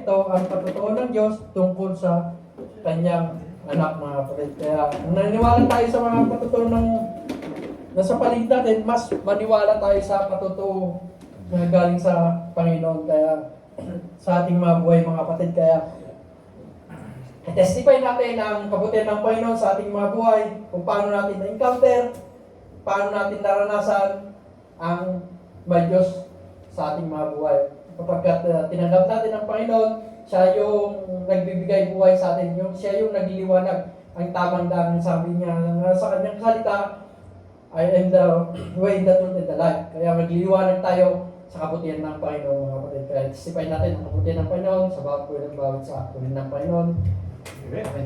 ito ang patutuo ng Diyos tungkol sa kanyang anak, mga kapatid. Kaya kung naniniwala tayo sa mga patutuo ng nasa paligid natin, mas maniwala tayo sa patutuo na galing sa Panginoon. Kaya sa ating mga buhay, mga kapatid, kaya testify natin ang kabutihan ng Panginoon sa ating mga buhay, kung paano natin na-encounter, paano natin naranasan ang may Diyos sa ating mga buhay. Kapag tinanggap natin ang Panginoon, siya yung nagbibigay buhay sa atin, siya yung nagliliwanag ang tamang daan. Sabi niya sa kanyang salita, I am the way, the truth, and the life. Kaya magliliwanag tayo sa kabutihan ng Panginoon, mga kapatid. Kaya testify natin ang kabutihan ng Panginoon sa bawat buhay ng bawat sa akunin ng Panginoon. Amen.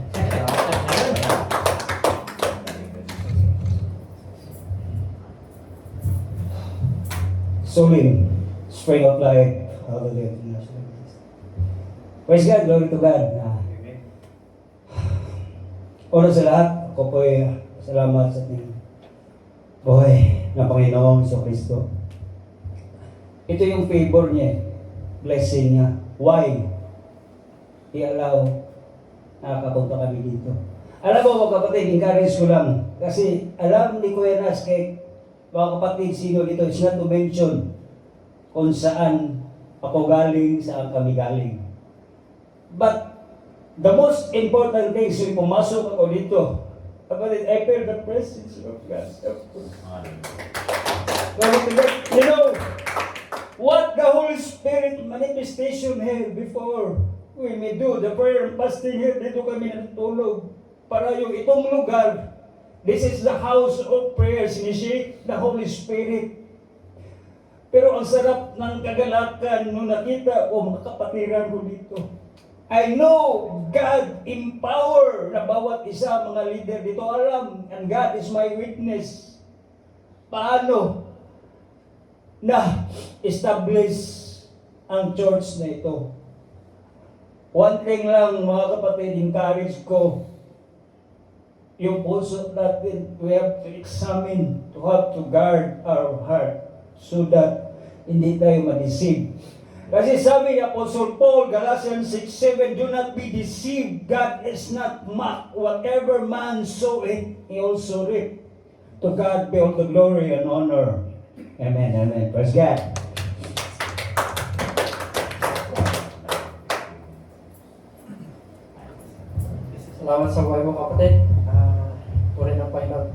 Solim, spring of life, hallelujah. Praise God, glory to God. Una sa lahat, ako po ay salamat sa ating buhay ng Panginoong Kristo. Ito yung favor niya, blessing niya. Why? I-allow nakakapunta kami dito. Alam mo mga kapatid, encourage ko lang. Kasi alam ni Kuya Nas kay mga kapatid, sino dito, it's not to mention kung saan ako galing, saan kami galing. But the most important thing is yung pumasok ako dito. Kapatid, I feel the presence of God. You know, what the Holy Spirit manifestation here before we may do the prayer and fasting here, dito kami natutulog. Para yung itong lugar, this is the house of prayers, initiate the Holy Spirit. Pero ang sarap ng kagalakan nung nakita ko, mga kapatiran ko dito. I know God empower na bawat isa mga leader dito. Alam, and God is my witness. Paano na establish ang church na ito? One thing lang mga kapatid, encourage ko, yung puso natin, we have to examine, to have to guard our heart so that hindi tayo ma-deceive. Kasi sabi ni Apostle Paul, Galatians 6:7, do not be deceived, God is not mocked. Whatever man soweth, he also reap. To God be all the glory and honor. Amen, amen. Praise God. Salamat sa buhay mo, kapatid. Puri ng Panginoon.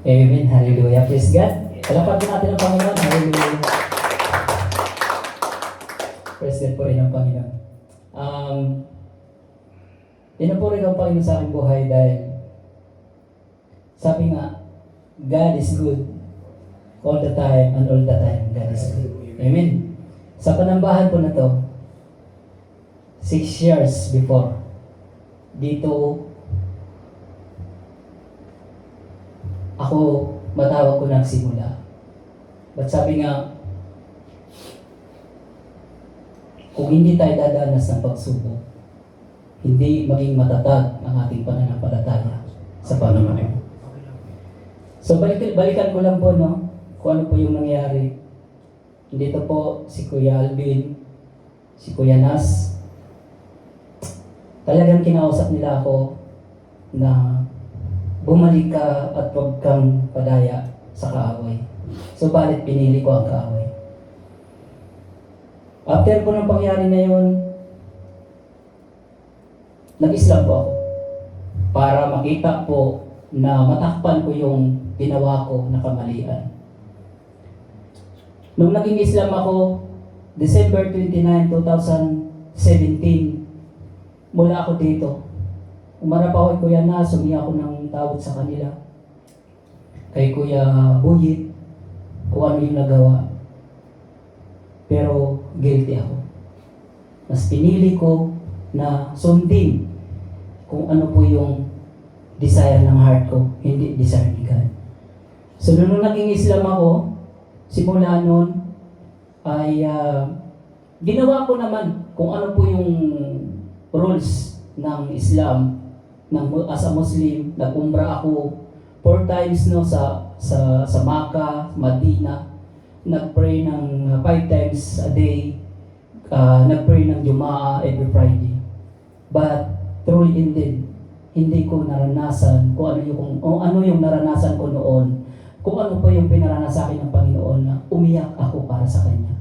Amen. Hallelujah. Praise God. Palakpakan natin ang Panginoon. Hallelujah. Praise God po rin ang Panginoon. Pinupuri ang Panginoon sa aking buhay dahil sabi nga, God is good all the time and all the time. God is good. Amen. Sa panambahan po na to, 6 years before, dito ako matawag ko nagsimula. But sabi nga, kung hindi tayo dadanas ng pagsubok, hindi maging matatag ang ating pananampalataya sa Panginoon. So balikan ko lang po, no, kung ano po yung nangyari. Dito po si Kuya Alvin, si Kuya Nas, talagang kinausap nila ako na bumalik ka at huwag kang padaya sa kaaway. So balit pinili ko ang kaaway. After po ng pangyari na yun, nag-Islam po ako para makita po na matakpan ko yung ginawa ko na kamalian. Nung naging Islam ako, December 29, 2017, mula ako dito. Umarap ako kay Kuya Nas, humingi ako ng tawad sa kanila. Kay Kuya Buyit, kung ano yung nagawa. Pero guilty ako. Mas pinili ko na sundin kung ano po yung desire ng heart ko, hindi desire ni God. So nung naging Islam ako, simula noon ay ginawa ko naman kung ano po yung rules ng Islam. As a Muslim, nag-umrah ako 4 times no sa Makkah, Madina. Nag-pray ng 5 times a day. nag-pray ng Jumaa every Friday. But truly indeed, hindi ko naranasan kung ano yung naranasan ko noon, kung ano pa yung pinaranas sa akin ng Panginoon na umiyak ako para sa Kanya.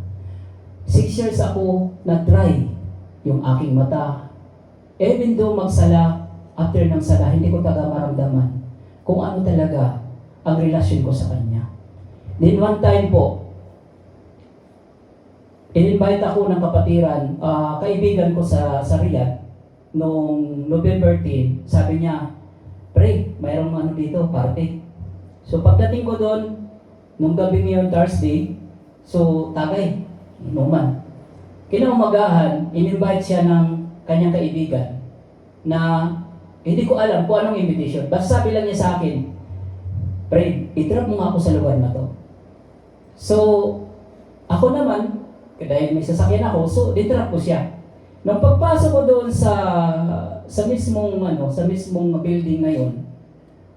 6 years ako na-dry yung aking mata. Even though magsala, after ng sala, hindi ko taga maramdaman kung ano talaga ang relasyon ko sa Kanya. Then one time po, in-invite ako ng kapatiran, kaibigan ko sa Riyadh, noong November 10, sabi niya, pre, mayroong ano dito, party. So pagdating ko doon, nung gabi ngayon Thursday, so tagay, inuman. Kinaumagahan, in-invite siya ng kanyang kaibigan na hindi ko alam kung anong invitation. Basta sabi lang niya sa akin, pre, i-drop mo nga ako sa lugar na to. So, ako naman, dahil may sasakyan ako, so di-drop ko siya. Nung pagpasok ko doon sa mismong building na yon,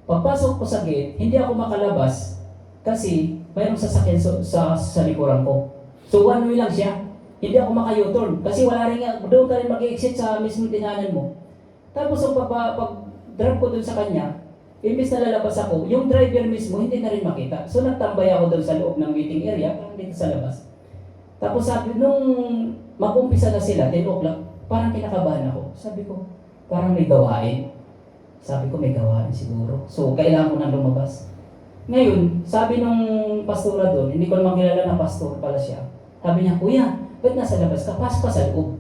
pagpasok ko sa gate, hindi ako makalabas kasi mayroong sasakyan sa likuran ko. So one way lang siya. Hindi ako maka-U-turn kasi wala rin doon ka rin mag-exit sa mismong tinanan mo. Tapos ang pag-drop ko doon sa kanya, imbis na lalabas ako, yung driver mismo hindi na rin makita. So nagtambay ako doon sa loob ng waiting area, parang dito sa labas. Tapos sabi, nung mag-umpisa na sila, 10 o'clock, parang kinakabahan ako. Sabi ko, parang may gawain. Sabi ko, may gawain siguro. So, kailangan ko nang lumabas. Ngayon, sabi nung pastora doon, hindi ko naman kilala na pastor pala siya. Sabi niya, kuya, ba't nasa labas ka? Pasok ka sa loob.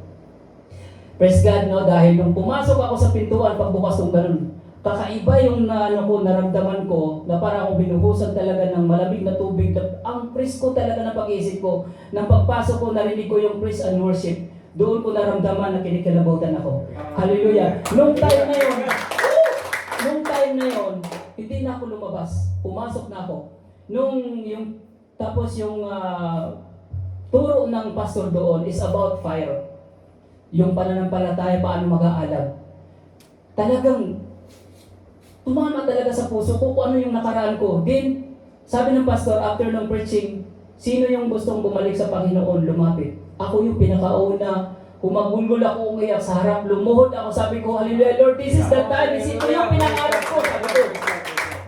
Praise God, no? Dahil nung pumasok ako sa pintuan, pagbukas ng ganun, kakaiba yung naramdaman ko na parang akong binuhusan talaga ng malamig na tubig. Ang presko talaga ng pag-iisip ko. Nang pagpasok ko, narinig ko yung praise and worship. Doon ko naramdaman na kinikilabutan ako. Hallelujah. Nung time na yon, hindi na ako lumabas. Pumasok na ako. Tapos yung turo ng pastor doon is about fire. Yung pananampalataya, paano mag-aalab. Talagang tumama talaga sa puso ko kung ano yung nakaraan ko. Then, sabi ng pastor, after ng preaching, sino yung gustong bumalik sa Panginoon, lumapit. Ako yung pinakauna. Humagulgol ako, umiyak sa harap, lumuhod ako, sabi ko, hallelujah, Lord, this is the time. Ito yung pinangarap ko. Sabi ko.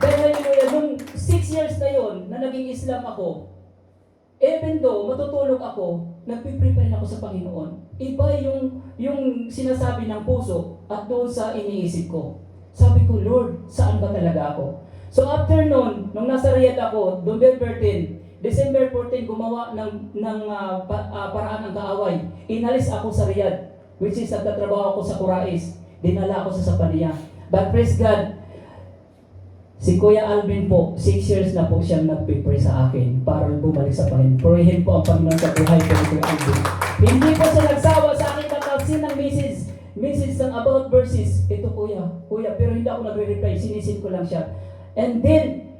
Dahil hallelujah, nung 6 years na yon na naging Islam ako, even though matutulog ako, nagpiprepare ako sa Panginoon. Iba yung sinasabi ng puso at doon sa iniisip ko. Sabi ko, Lord, saan ba talaga ako? So after noon, nung nasa Riyadh ako, November 10, December 14, gumawa ng paraan ng kaaway. Inalis ako sa Riyadh, which is nagtatrabaho ako sa Kurais. Dinala ako sa Sapania. But praise God, si Kuya Alvin po, 6 years na po siyang nag-pray sa akin para bumalik sa Panginoon. Purihin po ang Panginoon sa buhay ko ni Kuya Alvin. Hindi po siya nagsawa sa akin kakalsin ng message ng about verses. Ito kuya, pero hindi ako nagre-reply, sinisin ko lang siya. And then,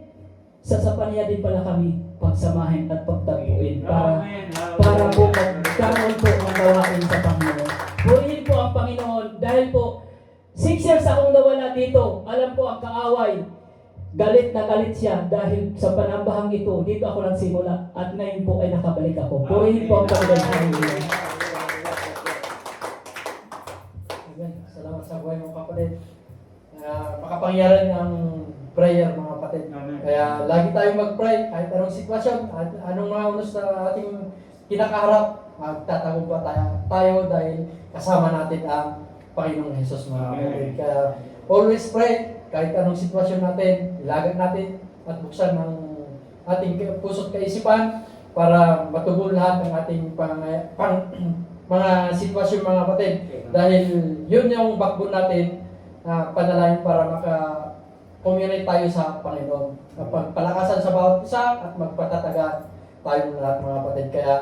sa Sapania din pala kami pagsamahin at pagtaguin para po magkaroon po ang gawain sa Panginoon. Purihin po ang Panginoon dahil po 6 years akong nawala dito. Alam po ang kaaway. Galit na galit siya dahil sa panambahang ito, dito ako nagsimula at ngayon po ay nakabalik ako. Purihin po ang Panginoon. Salamat sa buhay mong kapatid. Makapangyarihan ang prayer mga kapatid. Kaya lagi tayong mag-pray kahit anong sitwasyon, at anong mga unos na ating kinakaharap, magtatagumpay tayo dahil kasama natin ang Panginoong Jesus mga kapatid. Kaya always pray kahit anong sitwasyon natin, ilagak natin at buksan ang ating puso't kaisipan para matugon lahat ng ating mga sitwasyon mga kapatid. Dahil yun yung backbone natin na panalangin para maka-community tayo sa Panginoon. Pagpalakasan sa bawat isa at magpatataga tayong lahat mga kapatid. Kaya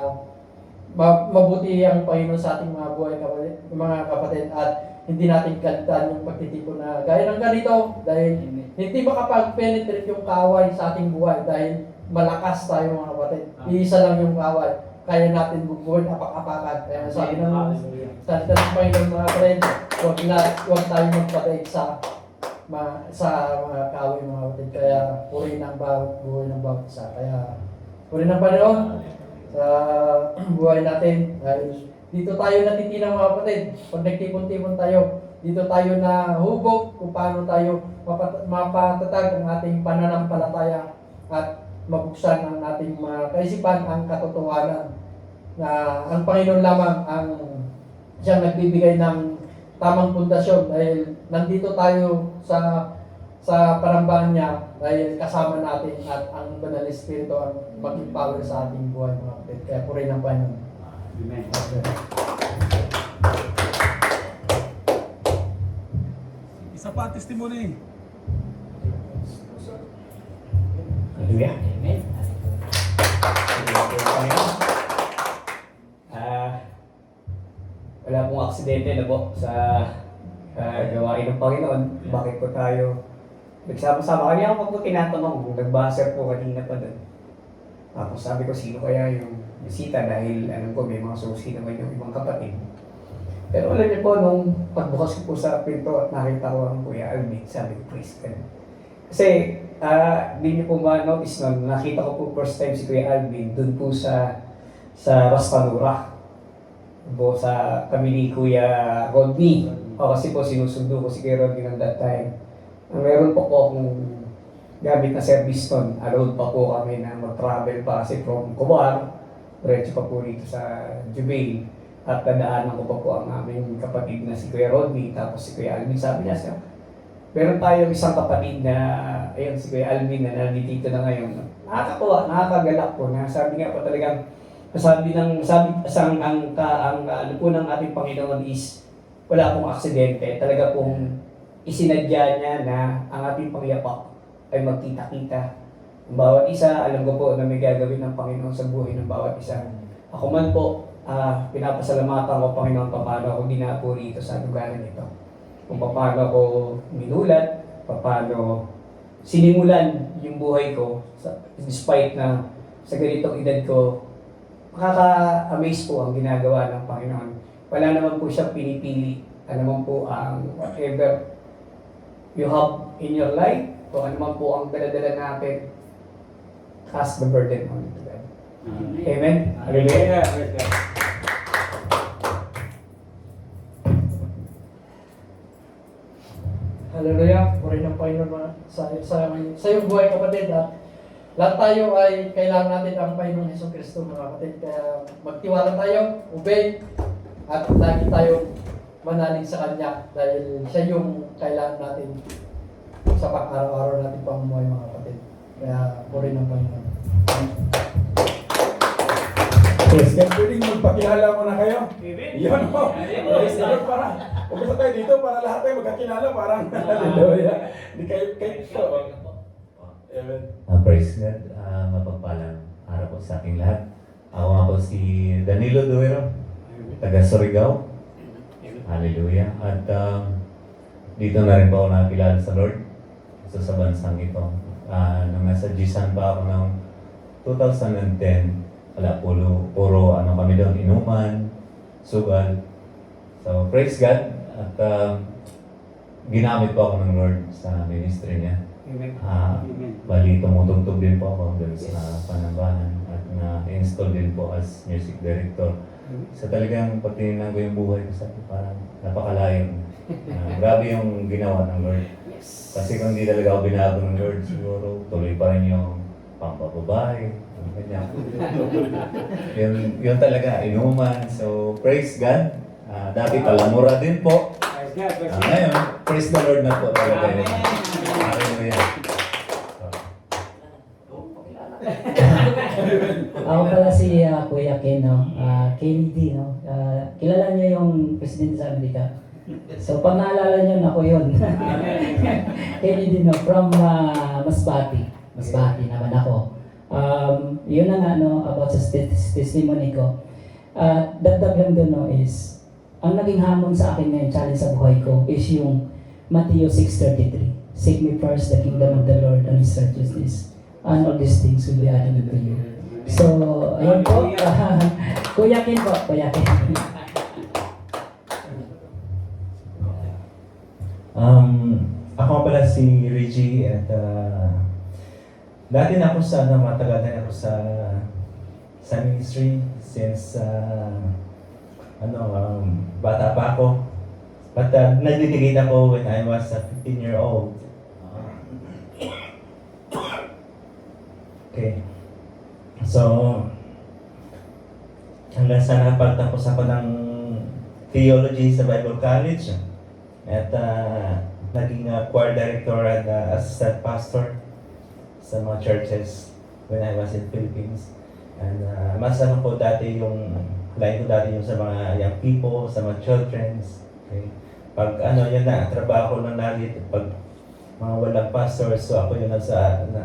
mabuti ang Panginoon sa ating mga buhay mga kapatid at hindi natin kalitan yung pagtitipon na gaya ng ganito dahil hindi makapag-penetrate yung kaaway sa ating buhay dahil malakas tayo mga kapatid. Iisa lang yung kaaway. Kaya natin bubuhin apak-apakan. Kaya sabi ng salita ng Panginoon mga friend, huwag tayo magpataig sa mga kaaway mga kapatid. Kaya purihin ang bawat buhay ng bawat isa. Kaya purihin ang Panginoon sa buhay natin dahil Dito tayo natitinang mga kapatid. Pag nagtipon-tipon tayo, dito tayo na hubog kung paano tayo mapatatag ang ating pananampalataya at mabuksan ang ating mga kaisipan ang katotohanan na ang Panginoon lamang ang siyang nagbibigay ng tamang pundasyon dahil nandito tayo sa parambahan niya dahil kasama natin at ang Banal Espiritu ang mag-empower sa ating buhay mga kapatid. Kaya purihin ang Panginoon. Amen. Isa pa, testimony. Hallelujah. Amen. Wala pong aksidente na po sa gawain ng Panginoon. Bakit po tayo nagsama-sama? Kanya ako po tinatanong, nag-buzzer po kanina pa doon. Tapos sabi ko, sino kaya yung bisita dahil alam ko may mga susi naman yung ibang kapatid. Pero alam niyo po, nung pagbukas ko po sa pinto at nakita ko ang Kuya Alvin, sabi ko, praise God. Kasi, hindi niyo po ma-notice nun, nakita ko po first time si Kuya Alvin doon po sa Raspanura. Po sa kami ni Kuya Rodney. O kasi po sinusundo ko si Kuya Rodney ng that time. Meron po akong gamit na service nun. Allowed pa po kami na mag-travel pa kasi from Cobar, diretso pa po dito sa Jubail. At nadaanan ko pa po ang aming kapatid na si Kuya Rodney, tapos si Kuya Alvin. Sabi niya siya, meron tayong isang kapatid na, ayun, si Kuya Alvin na nandito na ngayon. Nakakatuwa, nakakagalak po na sabi nga po talagang, ang ano po ng ating Panginoon is wala pong aksidente. Talaga pong isinadya niya na ang ating pangyapak ay magkita-kita. Ang bawat isa, alam ko po na may gagawin ng Panginoon sa buhay ng bawat isa. Ako man po, pinapasalamatan ko Panginoon paano ako dinapo rito sa lugar nito. Kung paano ako minulat, paano sinimulan yung buhay ko, despite na sa ganitong edad ko, makaka-amaze po ang ginagawa ng Panginoon. Wala naman po siyang pinipili. Ano naman po ang whatever you have in your life, o ano man po ang dala-dala natin, cast the burden on to God. Amen? Hallelujah. Hallelujah. Purihin ang Panginoon sa iyong buhay kapatid. Lahat tayo ay kailangan natin ang Panginoong Jesucristo mga kapatid. Kaya magtiwala tayo, obey, at lagi tayo manalig sa Kanya dahil siya yung kailangan natin sa pang-araw-araw natin pamumuhay mga kapatid. Kaya purihin ang Panginoon. Yes, kaya pwedeng magpakilala mo na kayo. Yun po. Yes, para. Umpisa tayo dito para lahat tayo magkakilala parang. Hallelujah. Hindi kayo. Amen. Praise God, mapagpalang araw po sa ating lahat. Ako nga po si Danilo Duero, taga Surigao. Hallelujah. At dito na rin po ako nakakilala sa Lord, sa bansang ito. Nung nasa Jisan pa ako ng 2010, puro ano kami doon, inuman, sugal. So praise God. At ginamit po ako ng Lord sa ministry niya. Bali, tumutugtog din po ako doon sa Panambahan at na-install din po as music director. So talagang patinignan ko yung buhay ko sa akin, parang napakalayo. Grabe yung ginawa ng Lord. Kasi kung hindi talaga ako binago ng Lord, siguro tuloy pa rin yung pambababae. Yun talaga, inuman. So praise God. Dati palamura din po. Ngayon, praise the Lord na po talaga. Hallelujah. Ako pala si Kuya Ken, no? Kennedy, no? Kilala niyo yung presidente sa Amerika. So, pag naalala niyo, ako yun. Kennedy, no? From Masbate. Masbate naman ako. Yun na nga, no? About sa testimony ko. Dagdag lang doon, no? Is, ang naging hamon sa akin ngayon, challenge sa buhay ko, is yung Matthew 6:33. Seek me first the kingdom of the Lord and His righteousness, and all these things will be added unto you. So, ayun po. Kuya Ken po. Kuya Ken. Ako pala si Reggie at dati na ako matagal na ako sa ministry since bata pa ako. But nagdidikit ako when I was a 15-year-old. Okay. So, hanggang sa nakapagtapos ako ng theology sa Bible College. At naging choir director and assistant pastor sa mga churches when I was in Philippines. And mas ano ko dati yung line ko dati yung sa mga young people, sa mga children. Okay? Pag yun na, trabaho ko nang lagi, pag mga walang pastor, so ako yun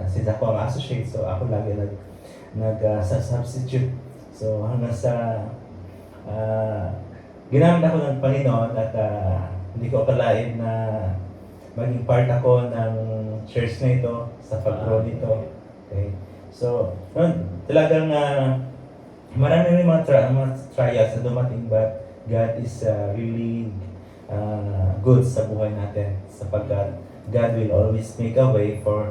since ako ang associate, so ako lagi sa substitute. So hanggang sa ginamit ako ng Panginoon at hindi ko akalain na maging part ako ng church na ito, sa pag-grow nito. Okay? So, talagang marami rin mga trials na dumating, but God is really good sa buhay natin, sapagkat God will always make a way for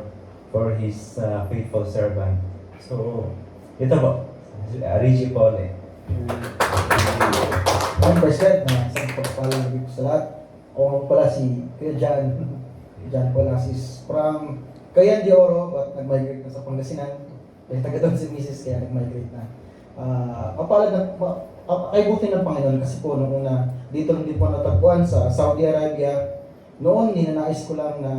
His faithful servant. So, ito po, Reggie Paul Praise God na sa pagpapalang dito sa lahat. Ako pala si Kuya John Polasis from Cagayan de Oro, but nag-migrate na sa Pangasinan. Dahil taga doon si Mrs. kaya nag-migrate na. Ay buti ng Panginoon kasi po nung una dito hindi po natagpuan sa Saudi Arabia. Noon ninanais ko lang na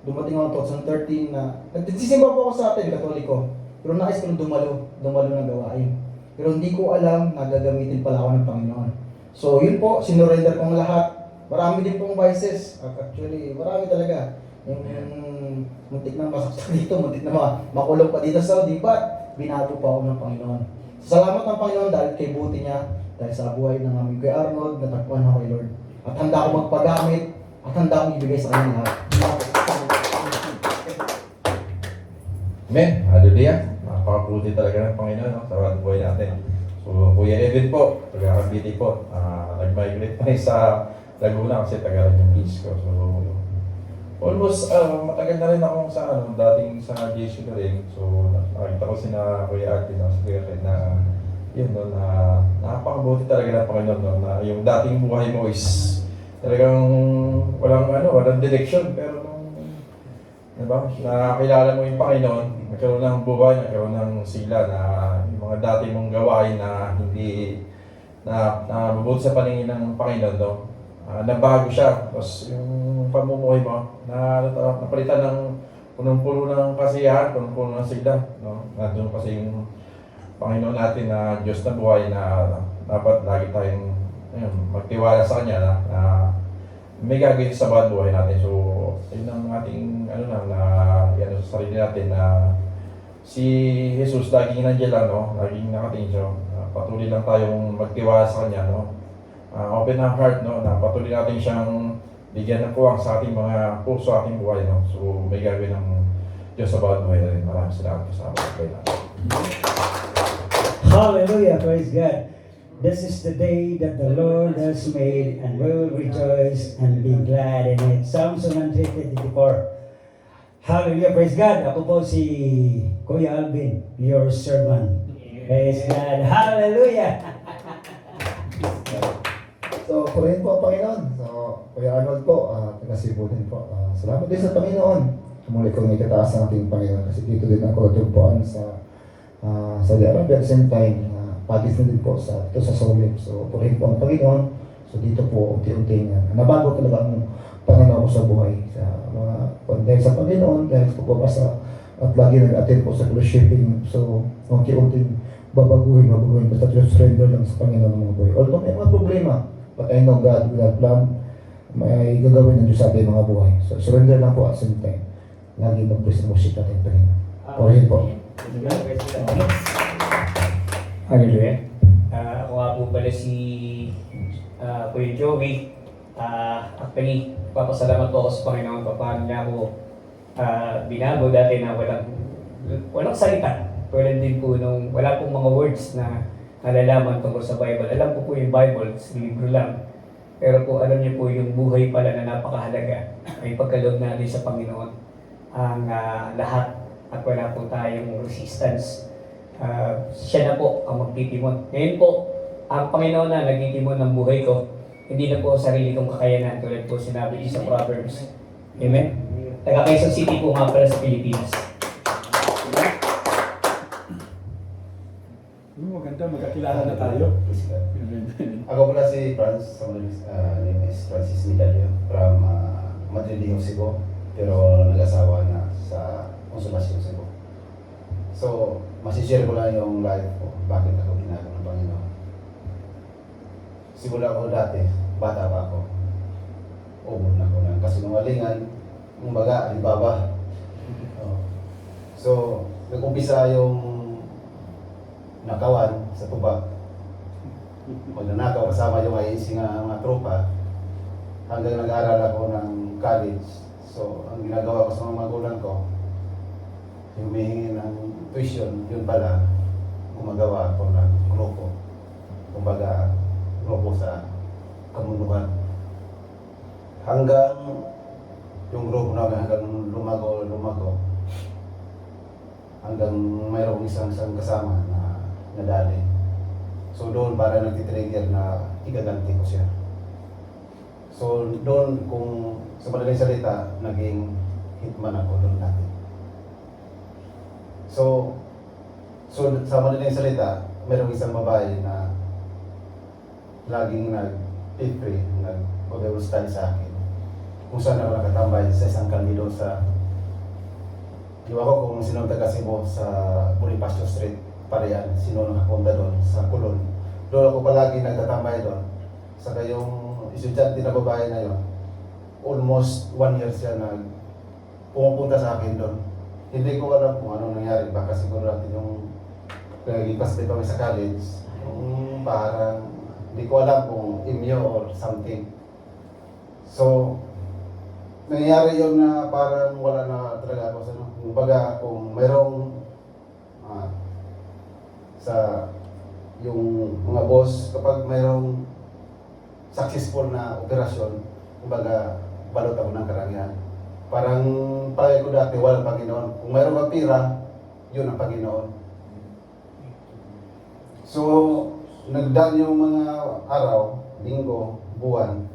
dumating ako 2013 na nagsisimba po ako sa atin, Katoliko. Pero nais ko lang dumalo ng gawain. Pero hindi ko alam na gagamitin pala ako ng Panginoon. So yun po, sinurrender kong lahat. Marami din pong vices. Actually, marami talaga. Yung muntik na masaksak dito, muntik na makulong pa dito sa Saudi, but binago pa ako ng Panginoon. Salamat ng Panginoon dahil kay buti niya, dahil sa buhay ng aming Kuya Arnold, natagpuan ako kay Lord. At handa ako magpagamit, at handa akong ibigay sa kanya lahat. Amen. Hallelujah. Napakabuti talaga ng Panginoon sa bawat buhay natin. So, Kuya Evan po, taga Cavite po, nag-migrate pa sa Laguna kasi taga yung East ko. So, almost matagal na rin akong sa dating sa JC na rin. So, nakita ko sina Kuya Artin na yun no, na napakabuti talaga ng Panginoon no, na yung dating buhay mo is talagang walang direction, pero diba? Nakakilala mo yung Panginoon, nagkaroon ng buhay, nagkaroon ng sila na yung mga dati mong gawain na hindi na mabuti sa paningin ng Panginoon, no? Nabago siya. Tapos yung pamumuhay mo, napalitan ng punong-puno ng kasiyahan, punong-puno ng sigla, no? Nandun kasi yung Panginoon natin na Diyos na buhay na dapat lagi tayong magtiwala sa Kanya na may gagawin sa bawat buhay natin. So, yun ang ating yan sa sarili natin na si Jesus laging nandiyan lang, no? Laging nakatingin siya. Patuloy lang tayong magtiwala sa Kanya, no? Open ang heart, no? Na patuloy natin siyang bigyan ng puwang sa ating mga puso, sa ating buhay, no? So, may gagawin ng Diyos sa bawat buhay natin. Maraming salamat po sa bawat buhay natin. Hallelujah, praise God. This is the day that the Lord has made, and we will rejoice and be glad in it. Psalms 154. Hallelujah, praise God. Ako po si Kuya Alvin, your servant. Praise God. Hallelujah. So, purihin po ang Panginoon. So, Kuya Arnold po, taga Cebu din po. Salamat din sa Panginoon. Muli kong itataas ang ating Panginoon kasi dito din ako tugpuan sa Saudi Arabia at the same time, pagis na din po ito sa Solim. So, purihin po ang Panginoon. So, dito po, unti-unti nabago talaga ang Panginoon ko sa buhay. Sa mga, dahil sa Panginoon, dahil sa pagbabasa, at lagi nag-attend po sa fellowshipping. So, unti-unti babaguhin. Basta surrender lang sa Panginoon ng mga buhay. Although may mga problema, but I know God will have plan, may gagawin ng Diyos sa ating mga buhay. So, surrender lang po at same time. Lagi mag-praise and worship natin Panginoon. Purihin po. Hallelujah. Ako nga po pala si Kuya Joey. Actually, papasalamat po ako sa Panginoon paano niya ako binago dati na walang salita. Tulad din po nung wala pong mga words na nalalaman tungkol sa Bible. Alam ko po yung Bible, libro lang. Pero po alam niyo po yung buhay pala na napakahalaga. May pagkaloob natin sa Panginoon ang lahat at wala po tayong resistance. Siya na po ang magtitimon. Ngayon po, ang Panginoon na naging timon ng buhay ko. Hindi na po sarili kong kakayanan tulad po sinabi sa Proverbs. Amen? Taga Quezon City po nga pala sa Pilipinas. Maganda, magkakilala na tayo. Ako pala si Franz, name is Francis Midalio from Madrid, Cebu, pero nag-asawa na sa Consolacion, Cebu. So, masishare ko lang yung life ko, bakit ako ginagawa ng Panginoon. Simula ako dati, bata pa ako, ubod na ako ng kasinungalingan, kumbaga, Alibaba. So, nag-umpisa yung nakawan sa tuba. Magnanakaw kasama yung IAC nga mga tropa hanggang nag-aaral ako ng college. So, ang ginagawa ko sa mga magulang ko, humihingi ng tuition, yun pala, gumagawa ako ng grupo. Kumbaga, grupo sa kamunduhan. Hanggang yung grupo namin hanggang lumago, hanggang mayroong isang kasama na nadali. So doon para nagtitrigger na igaganti ko siya. So doon kung sa madaling salita, naging hitman ako doon dati. So sa madaling salita, mayroong isang babae na laging nag-free, nag-Bible study sa akin. Kung saan ako nakatambay sa isang kandido sa iwan ko kung sino taga Cebu sa Bonifacio Street, Parian, sino nakapunta doon sa Kulon. Doon ako palagi nagtatambay doon. Saka yung estudyante na babae na yon, almost 1 year siya pumupunta sa akin doon. Hindi ko alam kung anong nangyari, baka siguro natin yung naging classmate kami sa college, yung parang hindi ko alam kung imyo or something. So, nangyayari yun na parang wala na talaga ako sa kumbaga kung mayroong sa yung mga boss kapag mayroong successful na operasyon, kumbaga balot ako ng karangyaan. Parang palagi ko dati walang Panginoon. Kung mayroong pira, yun ang Panginoon. So, nagdaan yung mga araw, linggo, buwan,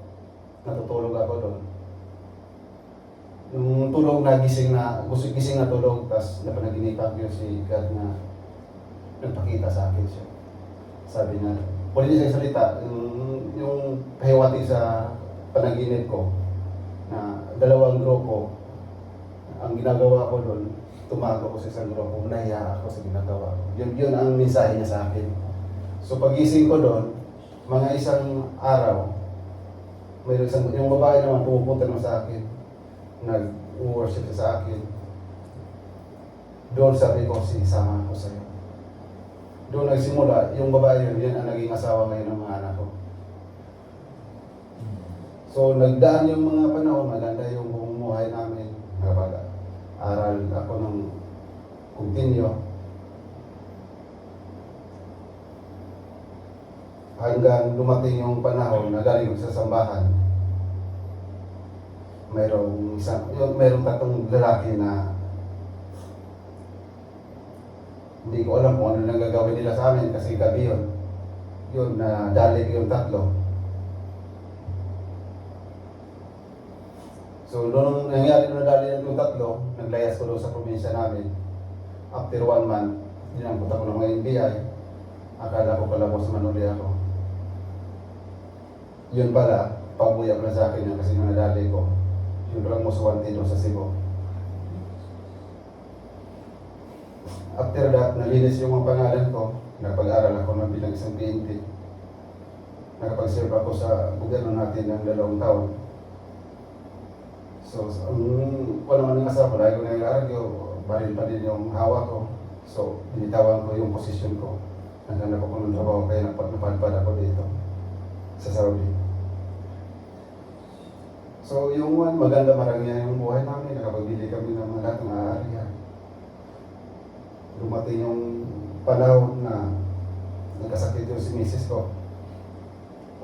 natutulog ako doon. Yung tulog na gising na tulog, tapos napanaginipan ko si God na nagpakita sa akin siya. Sabi niya, pwede niya sa salita, yung pahiwati sa panaginip ko, na dalawang grupo, ang ginagawa ko doon, tumago ko sa isang grupo, nahiya ako sa ginagawa ko. Yun ang mensahe niya sa akin. So pagising ko doon, mga isang araw, yung babae naman pumupunta naman sa akin, nag-worship sa akin. Doon sabi ko, sama ako sa'yo. Doon nagsimula, yung babae yun, yan ang naging asawa ngayon ng mga anak ko. So nagdaan yung mga panahon, maganda yung bumuhay namin. Nakapag-aral ako ng continue. Hanggang dumating yung panahon na galing ko sa sambahan. Mayroong tatlong lalaki na hindi ko alam kung ano nang gagawin nila sa amin kasi gabi yun. Yun, dalig yung tatlo. So, nung nangyari na dalig yung tatlo, naglayas ko doon sa probinsya namin. After 1 month, dinangkot ako ng mga NBI. Akala ko pala boss manuli ako. Yun pala, pabuya pala sa akin yan kasi nung nadali ko. Yun palang most wanted doon sa Cebu. After that, nalinis yung mga pangalan ko. Nakapag-aral ako ng bilang isang PNP. Nakapag-serve ako sa gobyerno natin ng 2 taon. So, kung naman ng asawa ko, dahil ko nag-aragyo, baril pa din yung hawak ko. So, binitawan ko yung posisyon ko. Naghanap ako ng trabaho kaya napalpad ako dito sa Saudi. So, yung maganda marangya yung buhay namin. Nakapagbili kami ng mga lahat ng aarihan. Dumating yung panahon na nagkasakit yung si misis ko.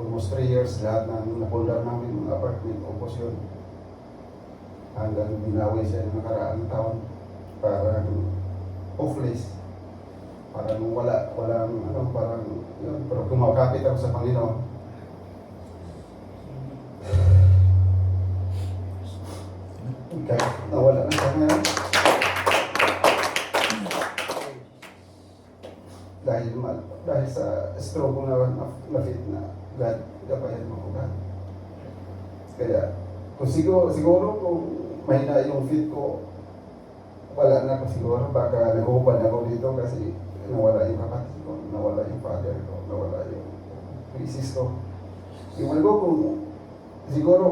Almost 3 years, lahat ng napundar namin mga apartment, upos yun. Hanggang binawi siya ng nakaraang taon para hopeless. parang walang ano, parang yun, pero kumakapit ako sa Panginoon. Okay, nawala na siya ngayon. Dahil sa stroke ko na-fit na God, gabayan mo ko God. Kaya, kung siguro kung mahina yung fit ko, wala na ko siguro, baka nag-upan ako dito kasi nawala yung kapatid ko, nawala yung father ko, nawala yung misis ko. Iwan ko kung siguro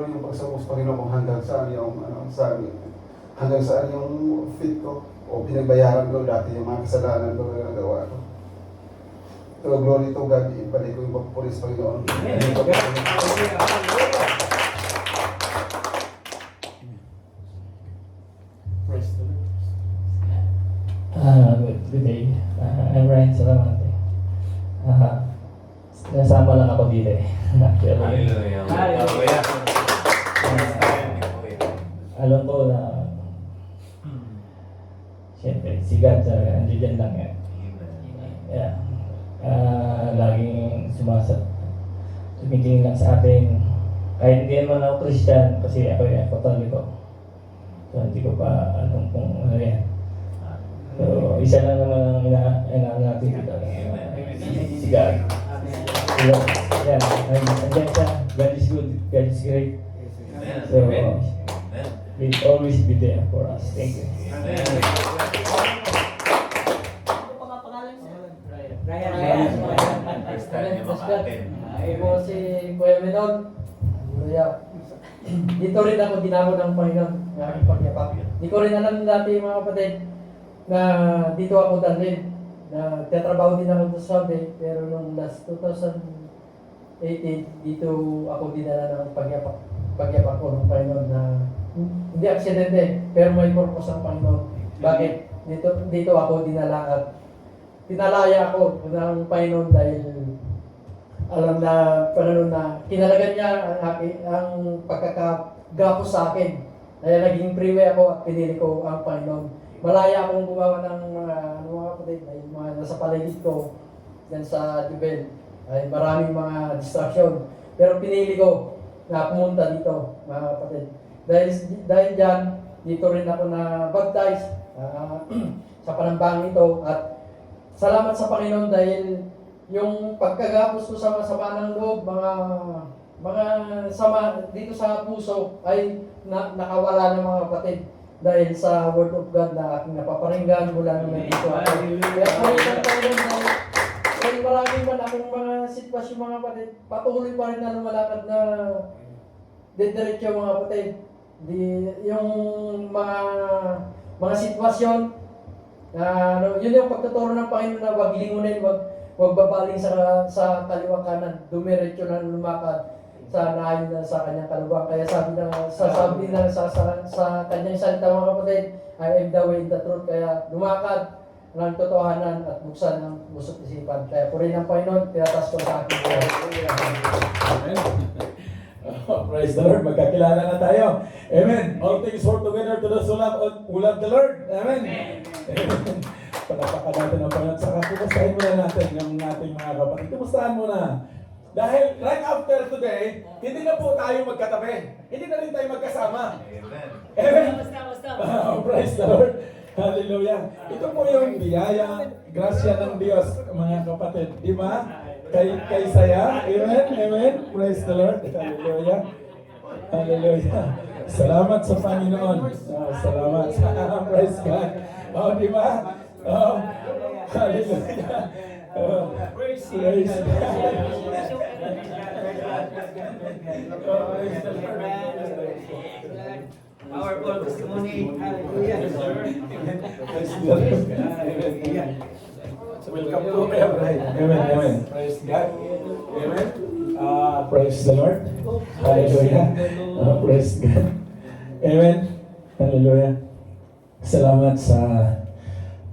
yung pagsubok sa Panginoon kung hanggang saan yung hanggang saan yung fit ko o pinagbayaran ko dati yung mga kasalanan ko na nagawa ko. Pero glory to God, ibalik ko yung pagpupuri sa Panginoon. Good day. I'm Ryan Salamante. Nasama lang ako dito eh. Actually, Hallelujah. alam ko na siyempre, si God talaga, nandiyan lang yan. Yeah. Laging tumitingin lang sa atin. Kahit hindi naman ako Christian, kasi ako yung Katoliko. So, hindi ko pa alam kung ano yan. So, isa lang naman ang inaano natin dito. Si God. Yan, nandiyan siya. God is good, God is great. So, He'll always be there for us. Thank you. Ako si Kuya Menon. Dito rin ako dinamo ng Panginoon. Di ko rin alam dati mga kapatid na dito ako dalhin. Na tetrabaho din ako sa Sabi, pero nung last 2018, dito ako dinala ng pagyapak ko ng Panginoon na hindi aksidente, pero may purpose ang Panginoon. Bakit? Dito ako dinala at tinalaya ako ng Panginoon dahil alam na panahon na kinalagan niya ang pagkakagapos sa akin. Kaya naging freeway ako at pinili ko ang Panginoon. Malaya akong gumawa ng mga kapatid, ay mga nasa paligid ko yan sa Jubel. Ay maraming mga distraction. Pero pinili ko na pumunta dito, mga kapatid. Dahil dyan, dito rin ako na baptize sa panambang ito. At salamat sa Panginoon dahil yung pagkagapos ko sa sama ng loob, mga sama dito sa puso ay nakawala ng mga kapatid dahil sa Word of God na aking napaparinggan mula nung nandito ako. Kaya palitan tayo dahil marami man akong mga sitwasyon mga kapatid, patuloy pa rin na lumalakad na didiretso mga kapatid. Yung mga sitwasyon, yun yung pagtuturo ng Panginoon na wag lingunin, wag babaling sa kaliwa kanan, dumiretso na lumakad sa naayon na sa kanyang kalubang. Kaya sabi na sa kanyang salita mga kapatid, I am the way, the truth. Kaya lumakad ng totohanan at buksan ng pusot isipan. Kaya purihin ang Panginoon, tinatas ko sa aking buhay. Amen. Praise the Lord. Magkakilala na tayo. Amen. All things work together to those who love the Lord. Amen. Amen. Palapakan natin ang Panginoon. Saka kumustahin muna natin yung ating mga kapatid. Kumustahan muna. Dahil right after today, hindi na po tayo magkatabi. Hindi na rin tayo magkasama. Amen. Praise the Lord. Hallelujah. Ito po yung biyaya, grasya ng Diyos, mga kapatid. Di ba? Kay saya. Amen. Amen. Praise the Lord. Hallelujah. Hallelujah. Salamat sa Panginoon. Salamat. Praise God. Di ba? Hallelujah. Praise God. Powerful testimony. Hallelujah. Welcome to Abraham. Amen. Amen. Praise God. Amen. Praise the Lord. Hallelujah. Praise God. Amen. Hallelujah. Salamat sa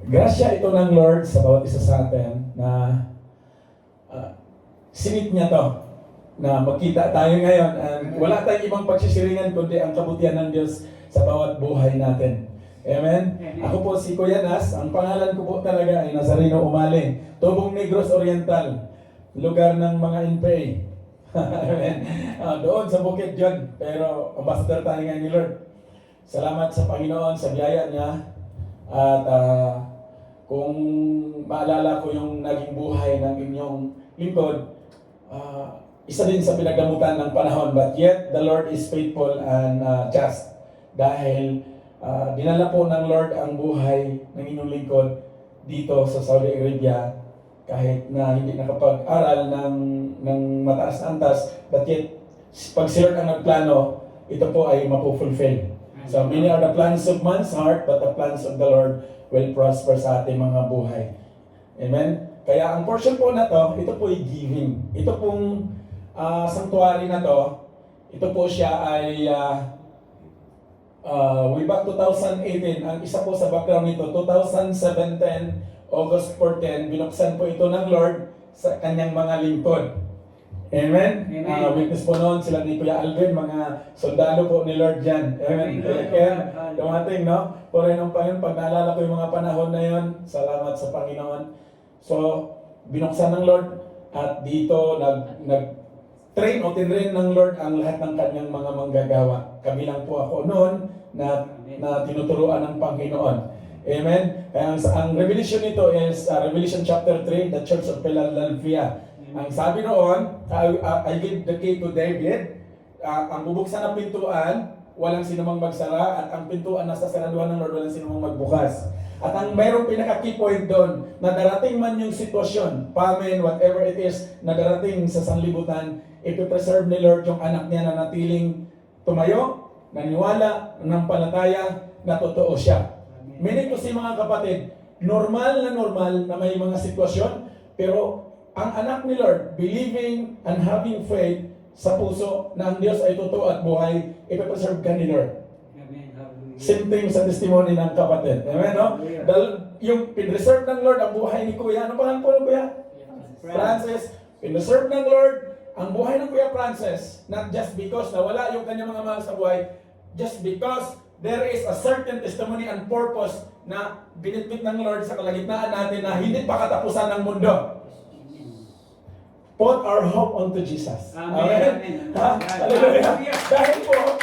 grasya ito ng Lord sa bawat isa sa atin na sinit niya to na magkita tayo ngayon and wala tayong ibang pagsisiringan kundi ang kabutihan ng Diyos sa bawat buhay natin. Amen? Ako po si Kuya Nas. Ang pangalan ko po talaga ay Nazareno Umaling. Tubong Negros Oriental. Lugar ng mga NPA. Amen? Doon sa Bukid John. Pero ambassador tayo ngayon ni Lord. Salamat sa Panginoon sa biyaya niya. At kung maalala ko yung naging buhay ng inyong lingkod, isa din sa pinagdamutan ng panahon. But yet, the Lord is faithful and just. Dahil dinala po ng Lord ang buhay ng inyong lingkod dito sa Saudi Arabia kahit na hindi nakapag-aral ng mataas na antas, but yet pag si Lord ang nagplano, ito po ay mapufulfill. So many are the plans of man's heart, but the plans of the Lord will prosper sa ating mga buhay. Amen? Kaya ang portion po na to, ito po ay giving. Ito pong sanctuary na to, ito po siya ay way back 2018, ang isa po sa background nito, 2017, August 14, binuksan po ito ng Lord sa kanyang mga lingkod. Amen? Witness po noon sila ni Kuya Alvin, mga sundalo po ni Lord dyan. Amen? Kaya dumating, no? Puri ng Panginoon, pag naalala ko yung mga panahon na yon, salamat sa Panginoon. So, binuksan ng Lord at dito nag-train o tinrain ng Lord ang lahat ng kanyang mga manggagawa. Kabilang po ako noon na tinuturuan ng Panginoon. Amen? Kaya ang revelation nito is Revelation chapter 3, the Church of Philadelphia. Ang sabi noon, I give the key to David. Ang bubuksan ng pintuan, walang sinumang magsara, at ang pintuan nasa saraduhan ng Lord, walang sinumang magbukas. At ang mayroong pinaka-key point doon, na darating man yung sitwasyon, famine, whatever it is, na darating sa sanlibutan, ipipreserve ni Lord yung anak niya na natiling tumayo, naniwala, nampalataya, na totoo siya. Meaning ko si mga kapatid, normal na may mga sitwasyon, pero ang anak ni Lord, believing and having faith sa puso na ang Diyos ay totoo at buhay, ipipreserve ka ni Lord. Same thing sa testimony ng kapatid. Amen, no? Dahil yung pinreserve ng Lord ang buhay ni Kuya. Ano pangalan po ng Kuya? Francis. Pinreserve ng Lord ang buhay ng Kuya Francis, not just because nawala yung kanyang mga mahal sa buhay, just because there is a certain testimony and purpose na binitbit ng Lord sa kalagitnaan natin na hindi pa katapusan ng mundo. Put our hope onto Jesus. Amen. Hallelujah. Dahil po,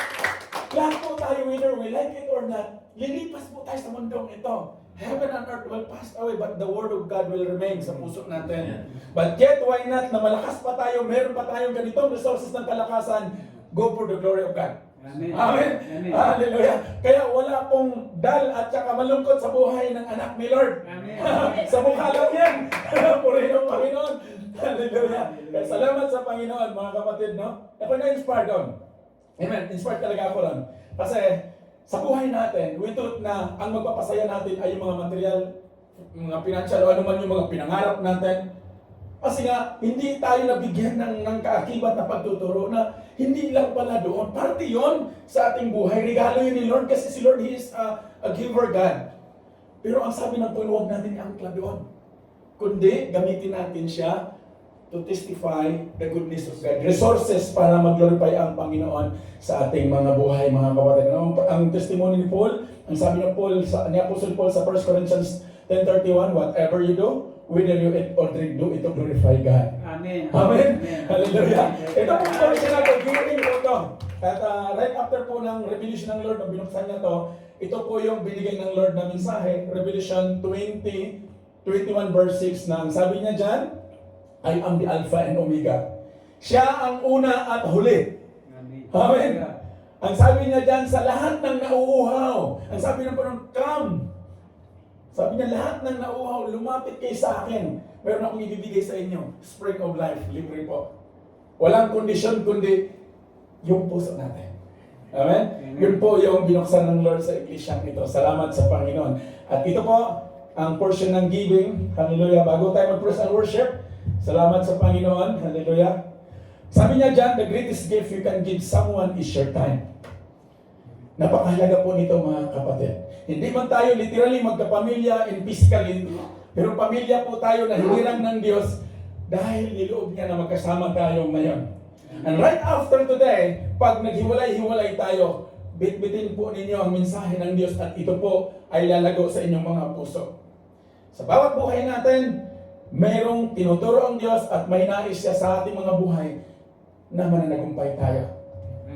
lahat po tayo, whether we like it or not, lilipas po tayo sa mundong ito. Heaven and earth will pass away, but the word of God will remain sa puso natin. But yet, why not, na malakas pa tayo, meron pa tayong ganitong resources ng kalakasan, go for the glory of God. Amen. Amen. Hallelujah. Kaya wala pong dal at saka malungkot sa buhay ng anak ni Lord. Amen. Sa mukha lang yan. Purihin ng Panginoon. Hallelujah. Kaya salamat sa Panginoon, mga kapatid, no? Ako na-inspired doon. Amen. Inspired talaga ako doon. Kasi sa buhay natin, we thought na ang magpapasaya natin ay yung mga material, mga financial, o ano man yung mga pinangarap natin. Kasi nga, hindi tayo nabigyan ng kaakibat na pagtuturo na hindi lang pala doon. Parte yun sa ating buhay. Regalo yun ni Lord kasi si Lord, He is a giver God. Pero ang sabi ng Panginoon, huwag natin i-angkla doon. Kundi, gamitin natin siya to testify the goodness of God. Resources para mag-glorify ang Panginoon sa ating mga buhay, mga kapatid. Ang testimony ni Paul, ang sabi ng Paul, ni Apostle Paul sa 1 Corinthians 10:31, whatever you do, whether you eat or drink, do it to glorify God. Amen. Amen. Hallelujah. Ito po po siya natin, giving po ito. At right after po ng revelation ng Lord, nung binuksan niya to, ito po yung binigay ng Lord na mensahe, Revelation 20:21 verse 6, na ang sabi niya dyan, I am the Alpha and Omega. Siya ang una at huli. Amen. Ang sabi niya dyan, sa lahat ng nauuhaw, ang sabi ng Panginoon, come. Sabi niya, lahat ng nauuhaw, lumapit kayo sa akin. Meron akong ibibigay sa inyo. Spring of life, libre po. Walang kondisyon, kundi yung puso natin. Amen? Yun po yung binuksan ng Lord sa iglesyang ito. Salamat sa Panginoon. At ito po, ang portion ng giving. Hallelujah. Bago tayo mag-praise and worship, salamat sa Panginoon. Hallelujah. Sabi niya dyan, the greatest gift you can give someone is your time. Napakahalaga po nito, mga kapatid. Hindi man tayo literally magkapamilya in physically, pero pamilya po tayo na hinirang ng Diyos dahil niloob niya na magkasama tayo ngayon. And right after today, pag naghiwalay-hiwalay tayo, bitbitin po ninyo ang mensahe ng Diyos at ito po ay lalago sa inyong mga puso. Sa bawat buhay natin, mayroong tinuturo ang Diyos at may nais siya sa ating mga buhay na mananagumpay tayo.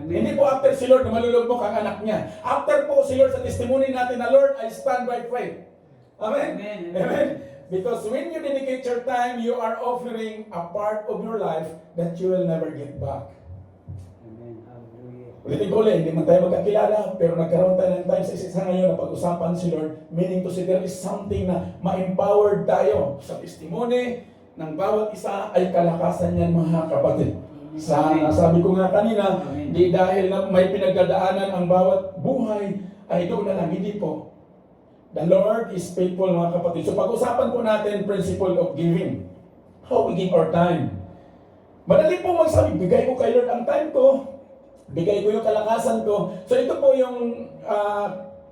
Hindi po after si Lord na malulugmok ang anak niya. After po si Lord sa testimony natin na, Lord, I stand by faith. Amen? Amen. Because when you dedicate your time, you are offering a part of your life that you will never get back. Ulitin ko ulit, hindi man tayo magkakilala, pero nagkaroon tayo ng time sa isa ngayon na pag-usapan si Lord, meaning to say there is something na ma-empowered tayo sa testimony ng bawat isa ay kalakasan niyan, mga kapatid. Sabi ko nga kanina, di dahil na may pinagdadaanan ang bawat buhay, ay doon na lang, hindi po. The Lord is faithful, mga kapatid. So pag-usapan po natin principle of giving. How we give our time. Madali po magsabi, bigay ko kay Lord ang time ko, bigay ko yung kalakasan ko. So ito po yung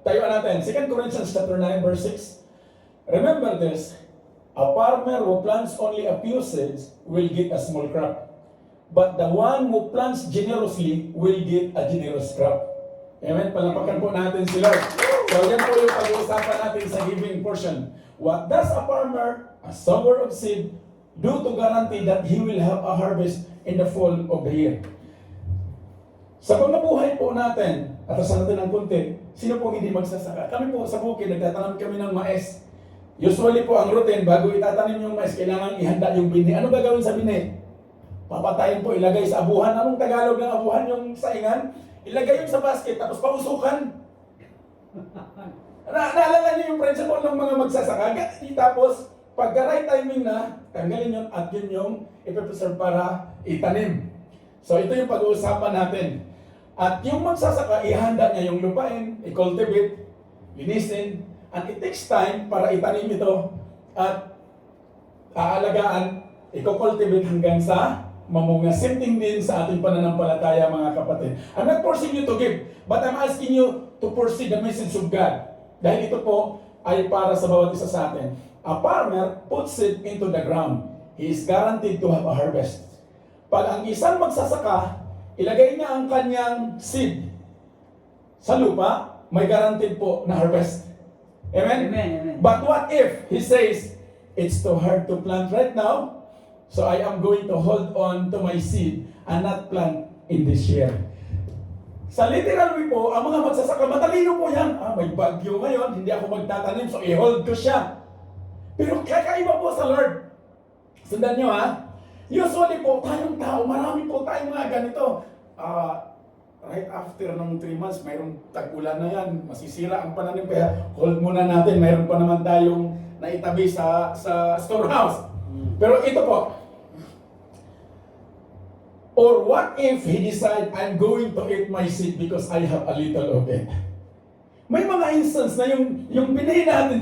tayuan natin. 2 Corinthians chapter 9 verse 6. Remember this, a farmer who plants only a few seeds will get a small crop. But the one who plants generously will get a generous crop. Amen? Palapakan po natin si Lord. So yan po yung pag-uusapan natin sa giving portion. What does a farmer, a sower of seed, do to guarantee that he will have a harvest in the fall of the year? Sa pagnabuhay po natin, atasan natin ng konti, sino po hindi magsasaka? Kami po sa bukid, nagtatanim kami ng mais. Usually po ang routine, bago itatanim yung mais, kailangan ihanda yung bini. Ano gagawin sa bini? Papatayin po, ilagay sa abuhan. Anong Tagalog ng abuhan? Yung saingan? Ilagay yung sa basket, tapos pausukan. Naalala niyo yung principle ng mga magsasaka? Tapos, pagka right timing na, tanggalin yun at yun yung ipipreserve para itanim. So, ito yung pag-uusapan natin. At yung magsasaka, ihanda niya yung lupain, i-cultivate, linisin, and it takes time para itanim ito at aalagaan, i-cultivate hanggang sa mamunga. Same thing din sa ating pananampalataya, mga kapatid. I'm not forcing you to give, but I'm asking you to pursue the message of God. Dahil ito po ay para sa bawat isa sa atin. A farmer puts it into the ground. He is guaranteed to have a harvest. Pag ang isang magsasaka, ilagay niya ang kanyang seed sa lupa, may guaranteed po na harvest. Amen? Amen. But what if he says, it's too hard to plant right now, so I am going to hold on to my seed and not plant in this year. Sa literal way po, ang mga magsasaka, matalino po yan. May bagyo ngayon, hindi ako magtatanim, so i-hold ko siya. Pero kakaiba po sa Lord. Sundan nyo ha. Usually po, tayong tao, marami po tayong mga ganito. Right after ng 3 months, mayroong tag-ulan na yan, masisira ang pananim, kaya hold muna natin, mayroon pa naman tayong naitabi sa storehouse. Pero ito po, or what if he decide, I'm going to eat my seed because I have a little of it? May mga instance na yung pinahin natin,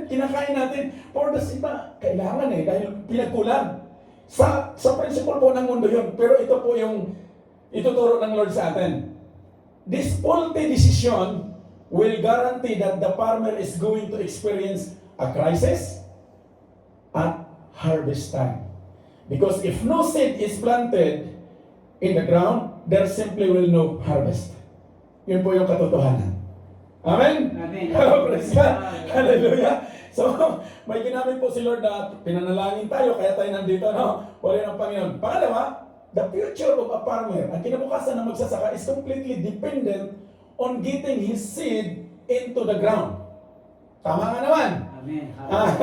kinakain natin, for the sake na kailangan dahil pinagkulang. Sa principle po ng mundo yun, pero ito po yung ituturo ng Lord sa atin. This faulty decision will guarantee that the farmer is going to experience a crisis at harvest time. Because if no seed is planted in the ground, there simply will no harvest. Yun po yung katotohanan. Amen? Amen. Praise God. Hallelujah. So, may ginamit po si Lord na pinanalangin tayo, kaya tayo nandito, no? Wala ng Panginoon. Pangalawa, the future of a farmer, ang kinabukasan ng magsasaka is completely dependent on getting his seed into the ground. Tama nga naman. Amen.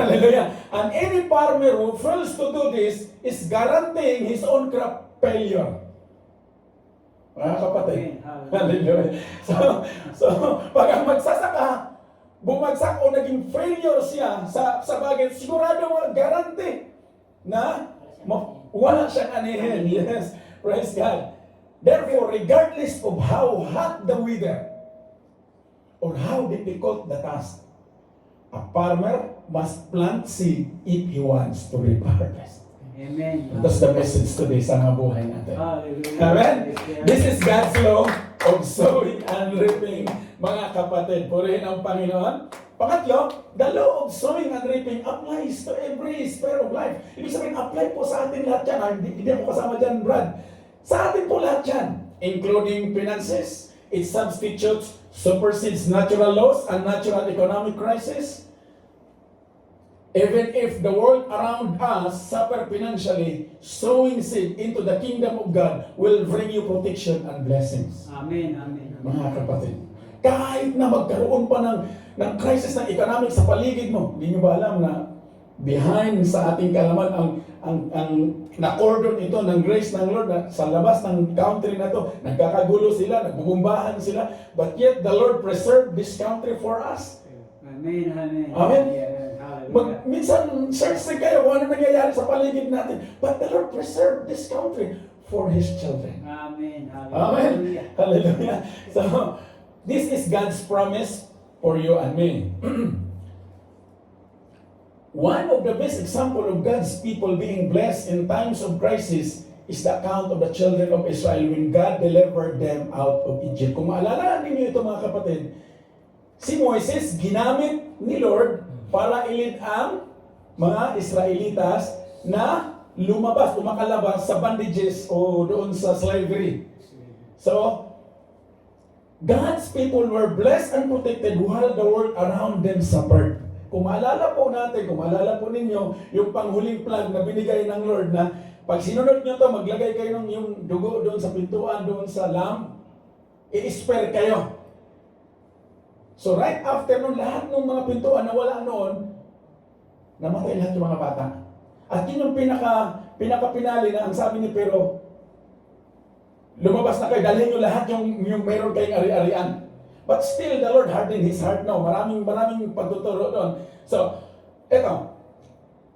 Hallelujah. And any farmer who fails to do this is guaranteeing his own crop failure. Mga kapatid. Hallelujah. So pag ang magsasaka, bumagsak o naging failure siya sa bagay, sigurado guarantee na wala siyang anihin. Yes. Praise God. Therefore, regardless of how hot the weather or how difficult the task, a farmer must plant seed if he wants to reap harvest. Amen. That's the message today sa mga buhay natin. Hallelujah. Amen? This is God's law of sowing and reaping, mga kapatid. Purihin ang Panginoon. Pangatlo, the law of sowing and reaping applies to every sphere of life. Ibig sabihin, apply po sa atin lahat yan. Hindi ako kasama dyan, Brad. Sa atin po lahat yan, including finances, it substitutes, supersedes natural laws and natural economic crisis. Even if the world around us suffer financially, sowing seed into the kingdom of God will bring you protection and blessings. Amen, amen. Mga kapatid, kahit na magkaroon pa ng crisis ng economic sa paligid mo, hindi nyo ba alam na behind sa ating kalaman ang na-cordon ito ng grace ng Lord na sa labas ng country na to, nagkakagulo sila, nagbubumbahan sila, but yet the Lord preserved this country for us. Amen, amen. Amen. Hallelujah. Minsan, search din kayo kung ano nangyayari sa paligid natin. But the Lord preserved this country for His children. Amen, Amen. hallelujah. Hallelujah. So, this is God's promise for you and me. One of the best example of God's people being blessed in times of crisis is the account of the children of Israel when God delivered them out of Egypt. Kung maalala ninyo ito mga kapatid, si Moises ginamit ni Lord para ilid ang mga Israelitas na lumabas, umakalabas sa bondages o doon sa slavery. So, God's people were blessed and protected while the world around them suffered. Kung maalala po natin, kung maalala po ninyo, yung panghuling plan na binigay ng Lord na pag sinunod nyo to, maglagay kayo ng yung dugo doon sa pintuan, doon sa lamb, i-spare kayo. So right after nun, lahat ng mga pintuan na wala noon, namatay lahat yung mga bata. At yun yung pinaka-pinali na ang sabi ni Pero, lumabas na kayo, dalhin nyo lahat yung meron kayong ari-arian. But still, the Lord hardened His heart now. Maraming pagtuturo doon. So, eto,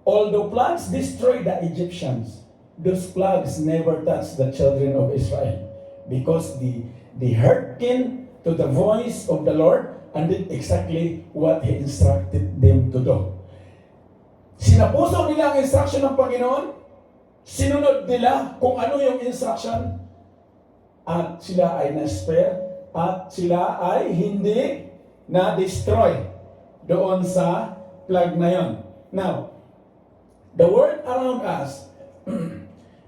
although plagues destroyed the Egyptians, those plagues never touched the children of Israel because they hearkened to the voice of the Lord and did exactly what He instructed them to do. Sinapuso nila ang instruction ng Panginoon, sinunod nila kung ano yung instruction, at sila ay na-spare, at sila ay hindi na-destroy doon sa plague na yon. Now, the world around us,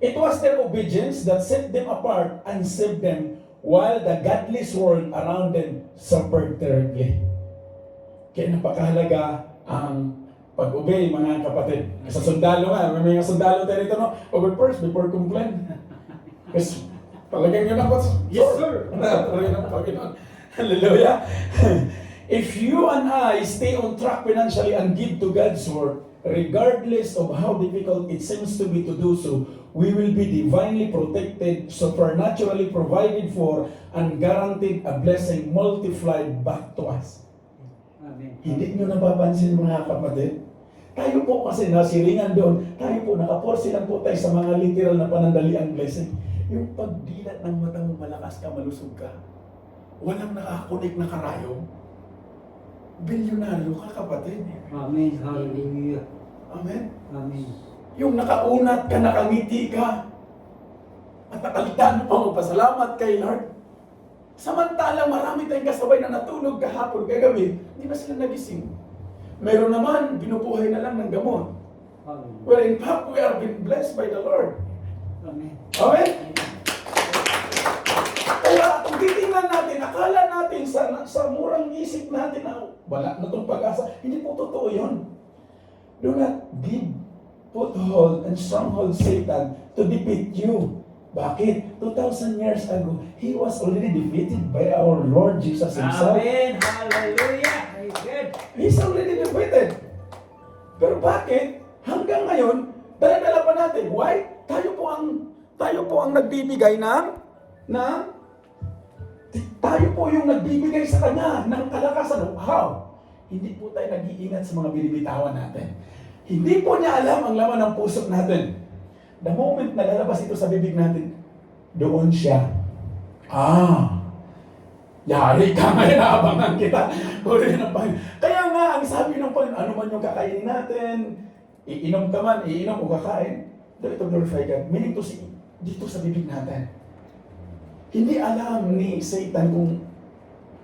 it was their obedience that set them apart and saved them while the godless world around them suffered terribly. Kaya napakahalaga ang pag-obey, mga kapatid. Sa sundalo nga, may mga sundalo tayo rito, no? Obey first before complain. Kasi talagang yun ang Yes, sir. Hallelujah. If you and I stay on track financially and give to God's word, regardless of how difficult it seems to be to do so, we will be divinely protected, supernaturally provided for, and guaranteed a blessing multiplied back to us. Amen. Hindi nyo napapansin, mga kapatid? Tayo po kasi nasiringan doon, tayo po nakaporsi lang po tayo sa mga literal na panandaliang blessing. Yung pagdilat ng mata mo, malakas ka, malusog ka, walang nakakunik na karayong, bilyonaryo ka, kapatid. Amen, hallelujah. Amen? Amen. Yung nakaunat ka, nakangiti ka, at nakalitan mo pa magpasalamat kay Lord. Samantalang marami tayong kasabay na natulog kahapon, kagabi, hindi ba sila nagising? Meron naman, binubuhay na lang ng gamot. Hallelujah. Well, in fact, we are being blessed by the Lord. Amen. Amen? Kaya kung titingnan natin, akala natin sa murang isip natin na wala na itong pag-asa, hindi po totoo yun. Do not give foothold and stronghold Satan to defeat you. Bakit? 2,000 years ago, he was already defeated by our Lord Jesus Himself. Amen, hallelujah. Amen. He's already defeated. Pero bakit? Hanggang ngayon, dala-dala pa natin. Why? Tayo po ang nagbibigay tayo po yung nagbibigay sa Kanya ng kalakasan. How? Hindi po tayo nag-iingat sa mga binibitawan natin. Hindi po niya alam ang laman ng puso natin. The moment na lalabas ito sa bibig natin, doon siya. Yari ka ngayon, abangan kita. Kaya nga, ang sabi ng Panginoon, ano man yung kakainin natin, iinom ka man, iinom o kakain, do it to glorify God. Meaning to see, dito sa bibig natin. Hindi alam ni Satan kung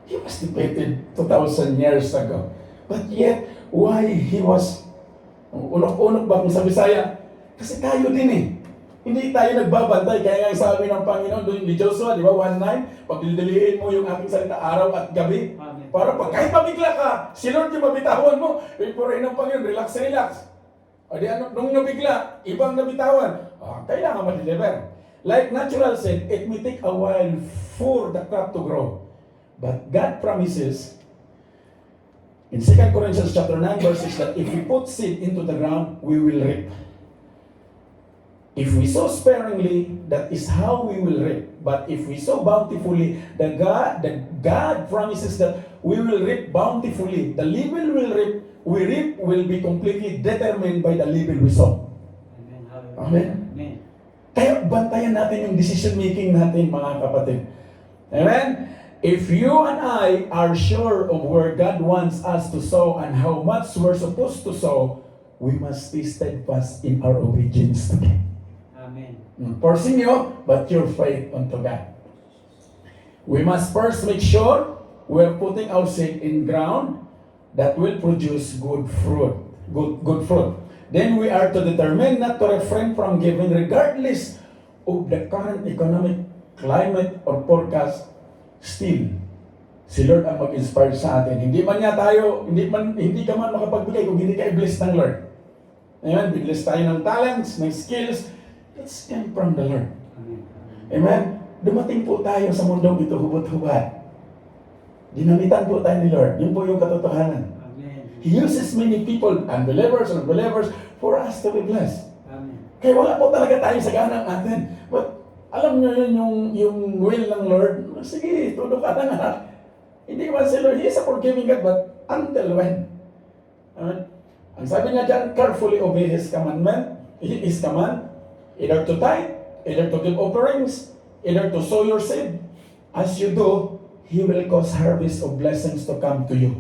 he was defeated 2,000 years ago. But yet, why he was, unok-unok ba kung sa Bisaya? Kasi tayo din eh. Hindi tayo nagbabantay. Kaya nga sabi ng Panginoon doon ni Joshua, di ba, 1:9, pagdiliin mo yung aking salita araw at gabi. Amen. Para pag kahit mabigla ka, si Lord yung mabitawan mo. Purihin ng Panginoon, relax. O di ano, nung nabigla, ibang nabitawan, kailangan ma-deliver. Like natural said, it may take a while for the crop to grow. But God promises, in 2 Corinthians chapter 9, verse 6, that if we put seed into the ground, we will reap. If we sow sparingly, that is how we will reap. But if we sow bountifully, the God promises that we will reap bountifully. The level we reap will be completely determined by the level we sow. Amen. Amen. Kaya bantayan natin yung decision making natin, mga kapatid. Amen? If you and I are sure of where God wants us to sow and how much we're supposed to sow, we must stay steadfast in our obedience to God. Amen. Forcing you, but your faith unto God. We must first make sure we're putting our seed in ground that will produce good fruit. Good fruit. Then we are to determine not to refrain from giving regardless of the current economic climate or forecast. Still, si Lord ang mag-inspire sa atin. Hindi ka man makapagbigay kung hindi ka i-bless ng Lord. Amen? Biglas tayo ng talents, ng skills. It's came from the Lord. Amen? Dumating po tayo sa mundong ito, hubot-hubad. Dinamitan po tayo ni Lord. Yun po yung katotohanan. Amen. He uses many people, unbelievers, for us to be blessed. Amen. Kaya wala po talaga tayo sa ganang atin. But alam nyo yun, yung will ng Lord, sige, tulog ka na nga. Hindi man si Lord, He is a forgiving God, but until when? Amen? Ang sabi niya dyan, carefully obey His commandment, His command, either to tithe, either to give offerings, either to sow your seed. As you do, He will cause harvest of blessings to come to you.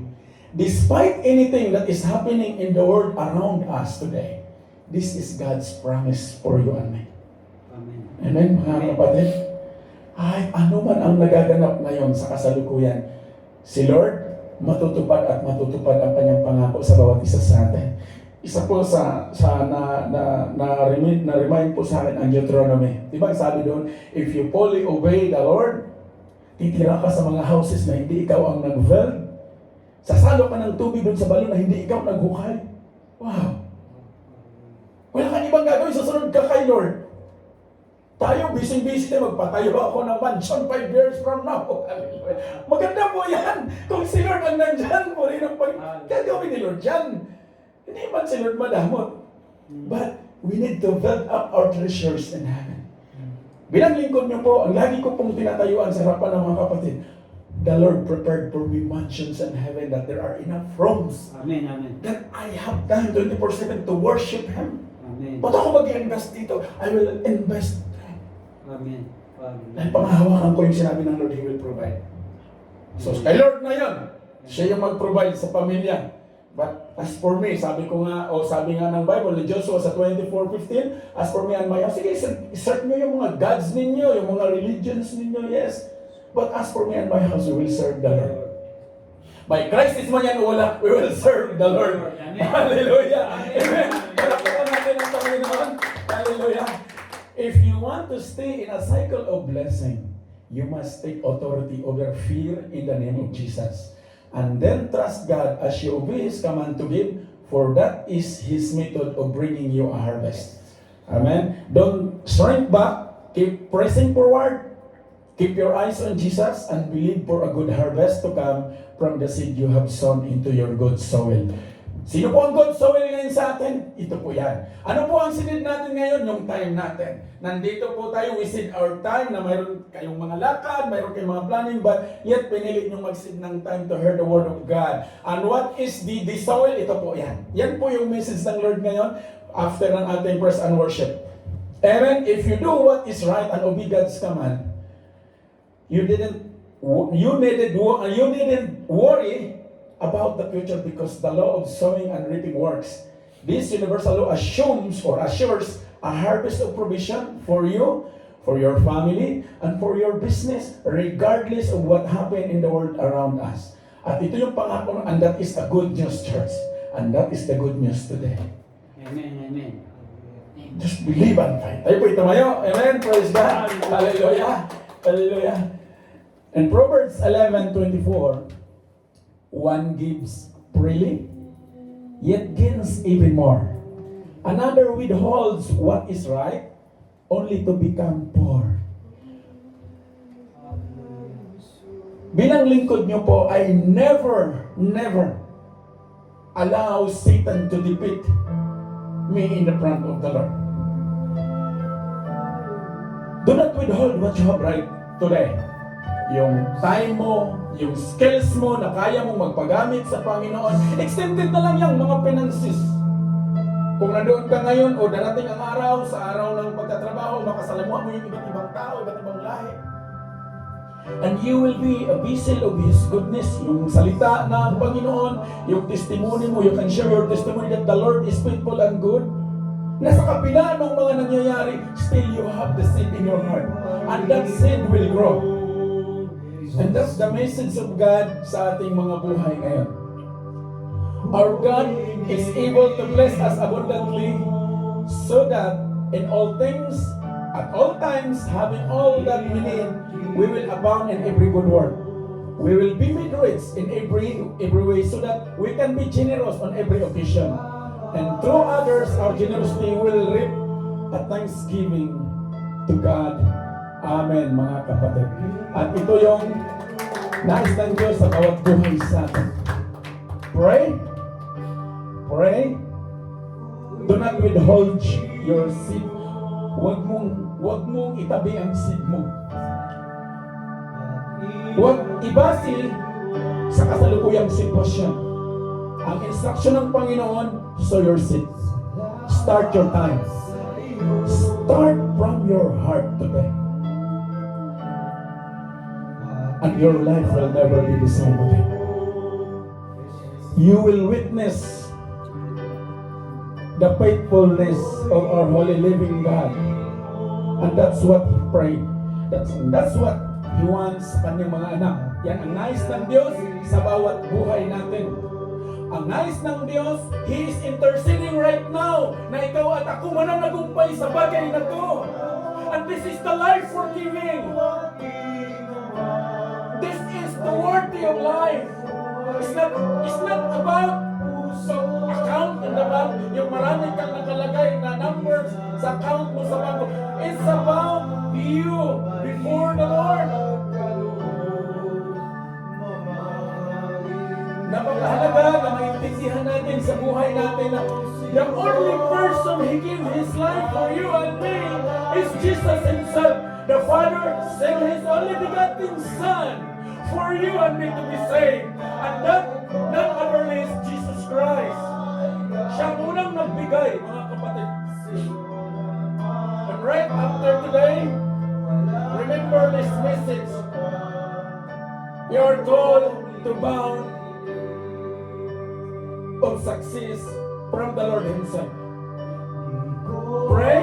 Despite anything that is happening in the world around us today, this is God's promise for you and me. Amen. Amen, mga kapatid? Ay, ano man ang nagaganap ngayon sa kasalukuyan, si Lord matutupad at matutupad ang kanyang pangako sa bawat isa sa atin. Isa po na-remind po sa akin ang Deuteronomy. Diba sabi doon, if you fully obey the Lord, titira ka sa mga houses na hindi ikaw ang nag-build. Sasalo ka ng tubig doon sa balon na hindi ikaw naghukay. Wow! Wala kang ibang gagawin, susunod ka kay Lord. Tayo, busy-busy tayo, magpatayo ako ng mansion 5 years from now. Maganda po yan. Kung si Lord ang nandyan, po rin ang gagawin ni Lord yan. Hindi man si Lord madamot. But we need to build up our treasures in heaven. Bilang lingkod niyo po, ang lagi ko pong tinatayuan sa harapan ng mga kapatid, the Lord prepared for me mansions in heaven that there are enough rooms. Amen. Amen. That I have time 24/7 to worship Him. Amen. Ba't ako mag-invest dito? I will invest. Amen. Dahil panghahawakan ko yung sinabi ng Lord, He will provide. So, kay Lord na yun. Siya yung mag-provide sa pamilya. But as for me, sabi nga ng Bible, ni Joshua sa 24:15, as for me and my house, sige, serve nyo yung mga gods ninyo, yung mga religions ninyo, yes. But as for me and my house, we will serve the Lord. By Christ is man yan wala, we will serve the Lord. Amen. Hallelujah. Amen. Palakpakan natin ang Panginoon. Hallelujah. If you want to stay in a cycle of blessing, you must take authority over fear in the name of Jesus. And then trust God as you obey His command to give, for that is His method of bringing you a harvest. Amen. Don't shrink back. Keep pressing forward. Keep your eyes on Jesus and believe for a good harvest to come from the seed you have sown into your good soil. Sino po ang good soil ngayon sa atin? Ito po yan. Ano po ang sinid natin ngayon? Yung time natin. Nandito po tayo, we seed our time na mayroon kayong mga lakad, mayroon kayong mga planning, but yet pinilit nyo mag-seed ng time to hear the Word of God. And what is the soil? Ito po yan. Yan po yung message ng Lord ngayon after ng ating praise and worship. Amen? If you do what is right and obey God's command, you didn't worry about the future because the law of sowing and reaping works. This universal law assures a harvest of provision for you, for your family, and for your business, regardless of what happened in the world around us. At ito yung pangako, and that is the good news, church. And that is the good news today. Amen. Amen. Just believe and fight. Tayo po itumayo. Amen. Praise God. Hallelujah. Hallelujah. In Proverbs 11:24, one gives freely, yet gains even more. Another withholds what is right, only to become poor. Bilang lingkod nyo po, I never allow Satan to defeat me in the front of the Lord. Do not withhold what you have right today. Yung time mo, yung skills mo na kaya mong magpagamit sa Panginoon, extended na lang yung mga finances. Kung nandoon ka ngayon o darating ang araw, sa araw ng pagtatrabaho, makasalamuha mo yung iba't ibang tao, iba't ibang lahi. And you will be a vessel of His goodness. Yung salita ng Panginoon, yung testimony mo, you can share your testimony that the Lord is faithful and good. Nasa kabila ng mga nangyayari, still you have the seed in your heart. And that seed will grow. And that's the message of God sa ating mga buhay ngayon. Our God is able to bless us abundantly so that in all things, at all times, having all that we need, we will abound in every good work. We will be made rich in every way so that we can be generous on every occasion. And through others, our generosity will reap a thanksgiving to God. Amen, mga kapatid. At ito yung nais ng Diyos sa bawat buhay sa atin. Pray. Pray. Do not withhold your seed. Huwag mong itabi ang seed mo. Huwag ibase sa kasalukuyang sitwasyon. Ang instruction ng Panginoon, sow your seeds. Start your time. Start from your heart today. And your life will never be the same again. You will witness the faithfulness of our holy living God. And that's what He prayed. That's what He wants sa kanyang mga anak. Yan ang nais ng Diyos sa bawat buhay natin. Ang nais ng Diyos, He is interceding right now na ikaw at ako mananagumpay sa bagay na to. And this is the life for giving. This is the worthy of life. It's not about account in the bank, yung marami kang nakalagay na numbers sa account mo sa banko. It's about you before the Lord. Napakahalaga na maintindihan natin sa buhay natin na the only person He gave His life for you and me is Jesus Himself. The Father sent His only begotten Son for you and me to be saved. And that not otherly is Jesus Christ. Siya ang unang nagbigay, mga kapatid. And right after today, remember this message. You are called to bound of success from the Lord Himself. Pray.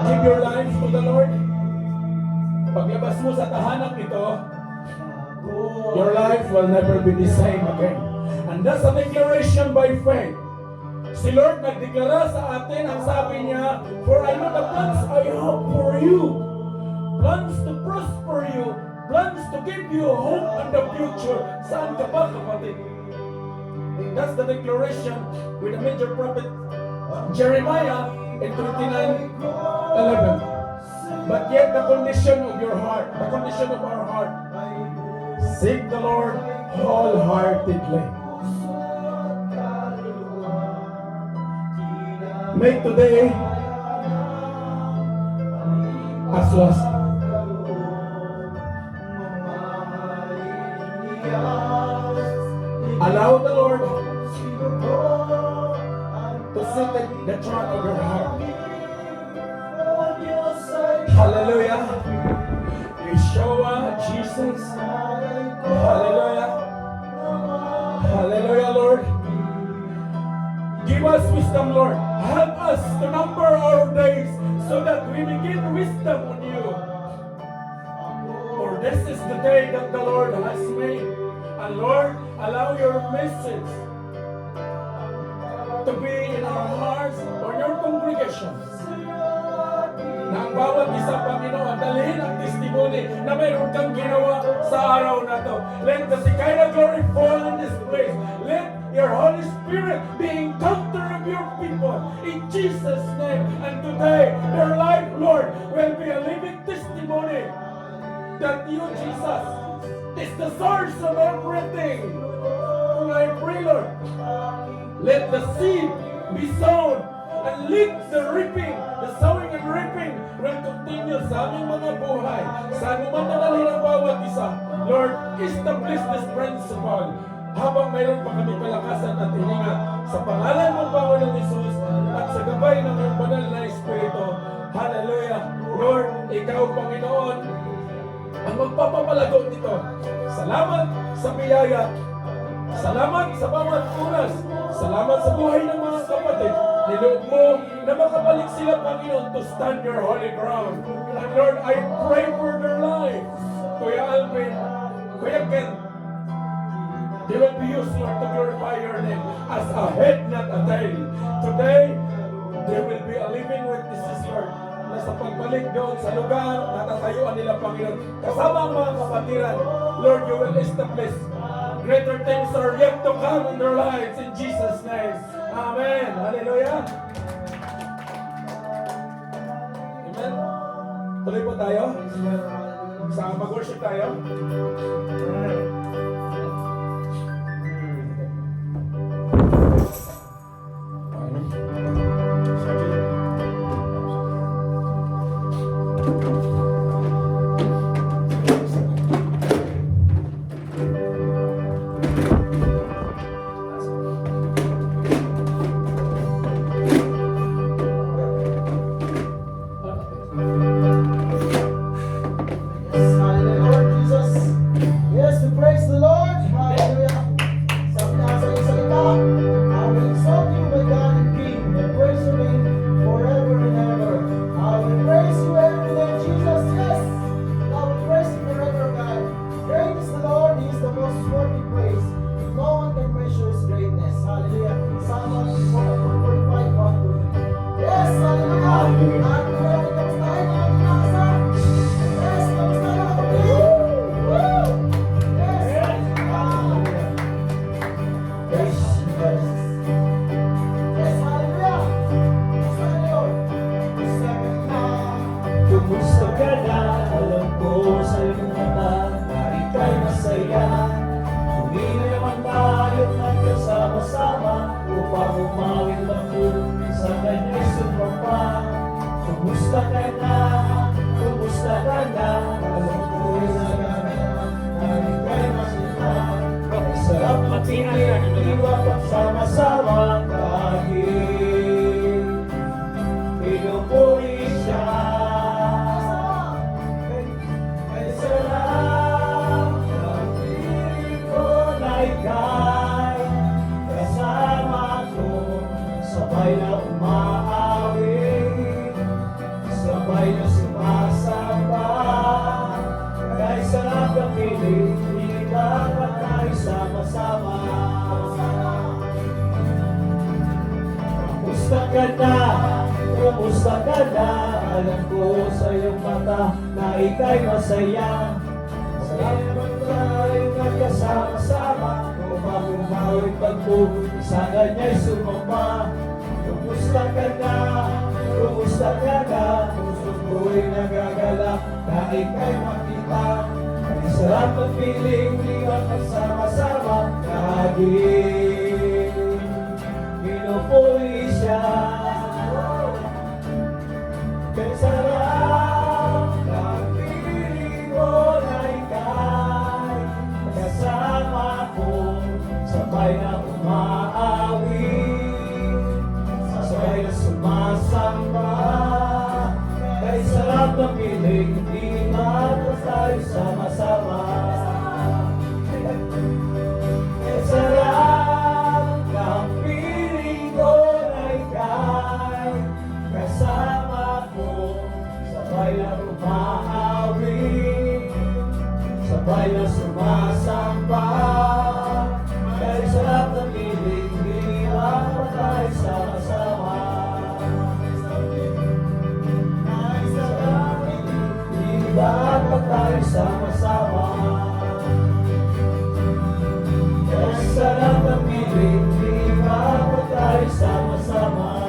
Give your life to the Lord. Paglabas mo sa tahanan ito, your life will never be the same again. And that's a declaration by faith. Si Lord nagdeklara sa atin, ang sabi niya, for I know the plans I have for you. Plans to prosper you. Plans to give you hope and the future. Saan ka ba, kapatid? That's the declaration with the major prophet Jeremiah in 29:11. But yet the condition of your heart, the condition of our heart, seek the Lord wholeheartedly. Make today as last. Allow the Lord to sit at the throne of your heart. Hallelujah. Yeshua, Jesus. Hallelujah. Hallelujah, Lord. Give us wisdom, Lord. Help us to number our days so that we may get wisdom on you. For this is the day that the Lord has made. And Lord, allow your message to be in our hearts or your congregation. Na ang bawat isa, Panginoon, dalhin ang testimony na mayroon kang ginawa sa araw na to. Let the Shekinah glory fall in this place. Let your Holy Spirit be encounter of your people in Jesus' name. And today, their life, Lord, will be a living testimony that you, Jesus, is the source of everything. And I pray, Lord, let the seed be sown and let the reaping, the sowing and reaping will continue sa aming mga buhay. Sa anuman na dalhin ang bawat isa, Lord, establish this principle habang mayroon pa kami kalakasan at hininga sa pangalan ng Panginoong Hesus at sa gabay ng iyong banal na Espiritu. Hallelujah! Lord, ikaw, Panginoon, ang magpapapalago nito. Salamat sa biyaya. Salamat sa bawat oras. Salamat sa buhay ng mga kapatid. Niloob mo na makabalik sila, Panginoon, to stand your holy ground. And Lord, I pray for their lives. Kuya Alvin, Kuya Ken, they will be used, Lord, to glorify your name as a head, not a tail. Today, they will be a living witnesses, Lord, na sa pagbalik doon sa lugar, natatayuan nila, Panginoon. Kasama ang mga kapatiran, Lord, you will establish greater things are yet to come in their lives in Jesus' name. Amen. Hallelujah. Amen. Tuloy po tayo. Sa mag-worship tayo. Kumusta ka na? Alam ko sa iyong mata na ika'y masaya. Hindi na naman tayo nagkasama-sama upang umawin ako sa kanya'y sumapa. Kumusta ka na? Kumusta ka na? Alam ko sa na ika'y masaya. Sarap matingin, iwa pagsama-sama kahit pinupuri siya. Kasama ko, sabay na umaawit, sabay na sumasamba. Kahit sarap ang piling, iniwan pa tayo sama-sama. Kumusta ka na? Kumusta ka na? Alam ko sa iyong mata na ika'y masaya. Salamat tayo nagkasama-sama upang umawit pagpo sa kanya'y sumama. Kumusta ka na? Kumusta ka na? Puso ko'y nagagala na ika'y makita. Ang sarap ang piling liwat magsama-sama lagi pinupuri siya. Kaya sarap ng piling ko na ika'y kasama ko, sabay na umaawit, sabay na sumasamba. Kaya sarap ng piling, di matas tayo sama-sama. Kaya sarap dapat tayo sama-sama. Sa lahat ng pilit, di dapat tayo sama-sama.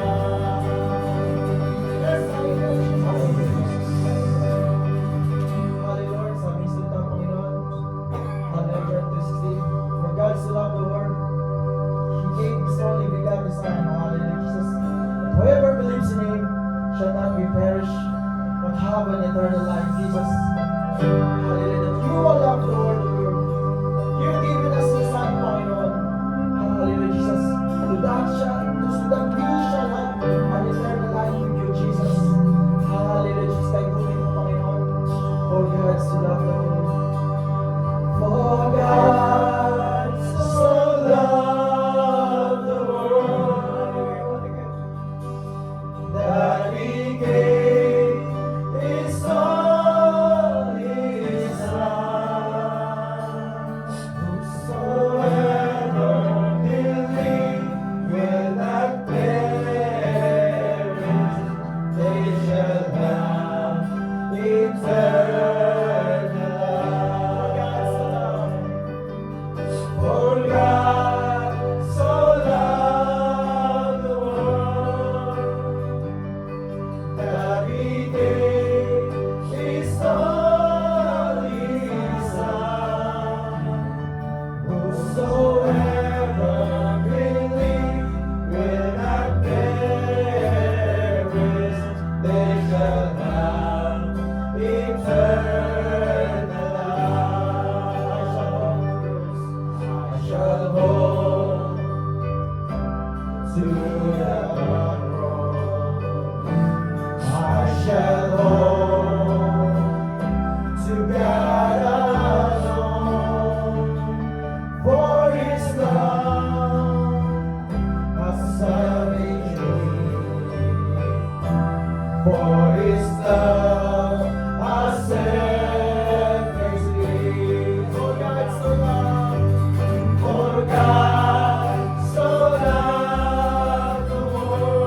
Hallelujah, sa aming salita, Panginoon. Hallelujah, 3:16. For God so loved the world, He gave His only begotten Son. Hallelujah, Jesus. That whoever believes in Him shall not be perished, but have an eternal life. Jesus. Hallelujah, that you will love the world of the world. You've given us your Son, Panginoon. Hallelujah, Jesus. So that we shall have an eternal life with you, Jesus. Hallelujah, Jesus. Kay buhay mo, Panginoon. For God so loved the world. For God so loved the world that He gave His only Son. Whosoever believes will not perish, they shall have eternal life. For God so loved the world that He gave His only Son. Whosoever believes will not perish, they shall have eternal life. I shall hold to the cross. I shall hold to God alone. For His love has salvation. For His love has set me free. For God so loved. For God so loved the world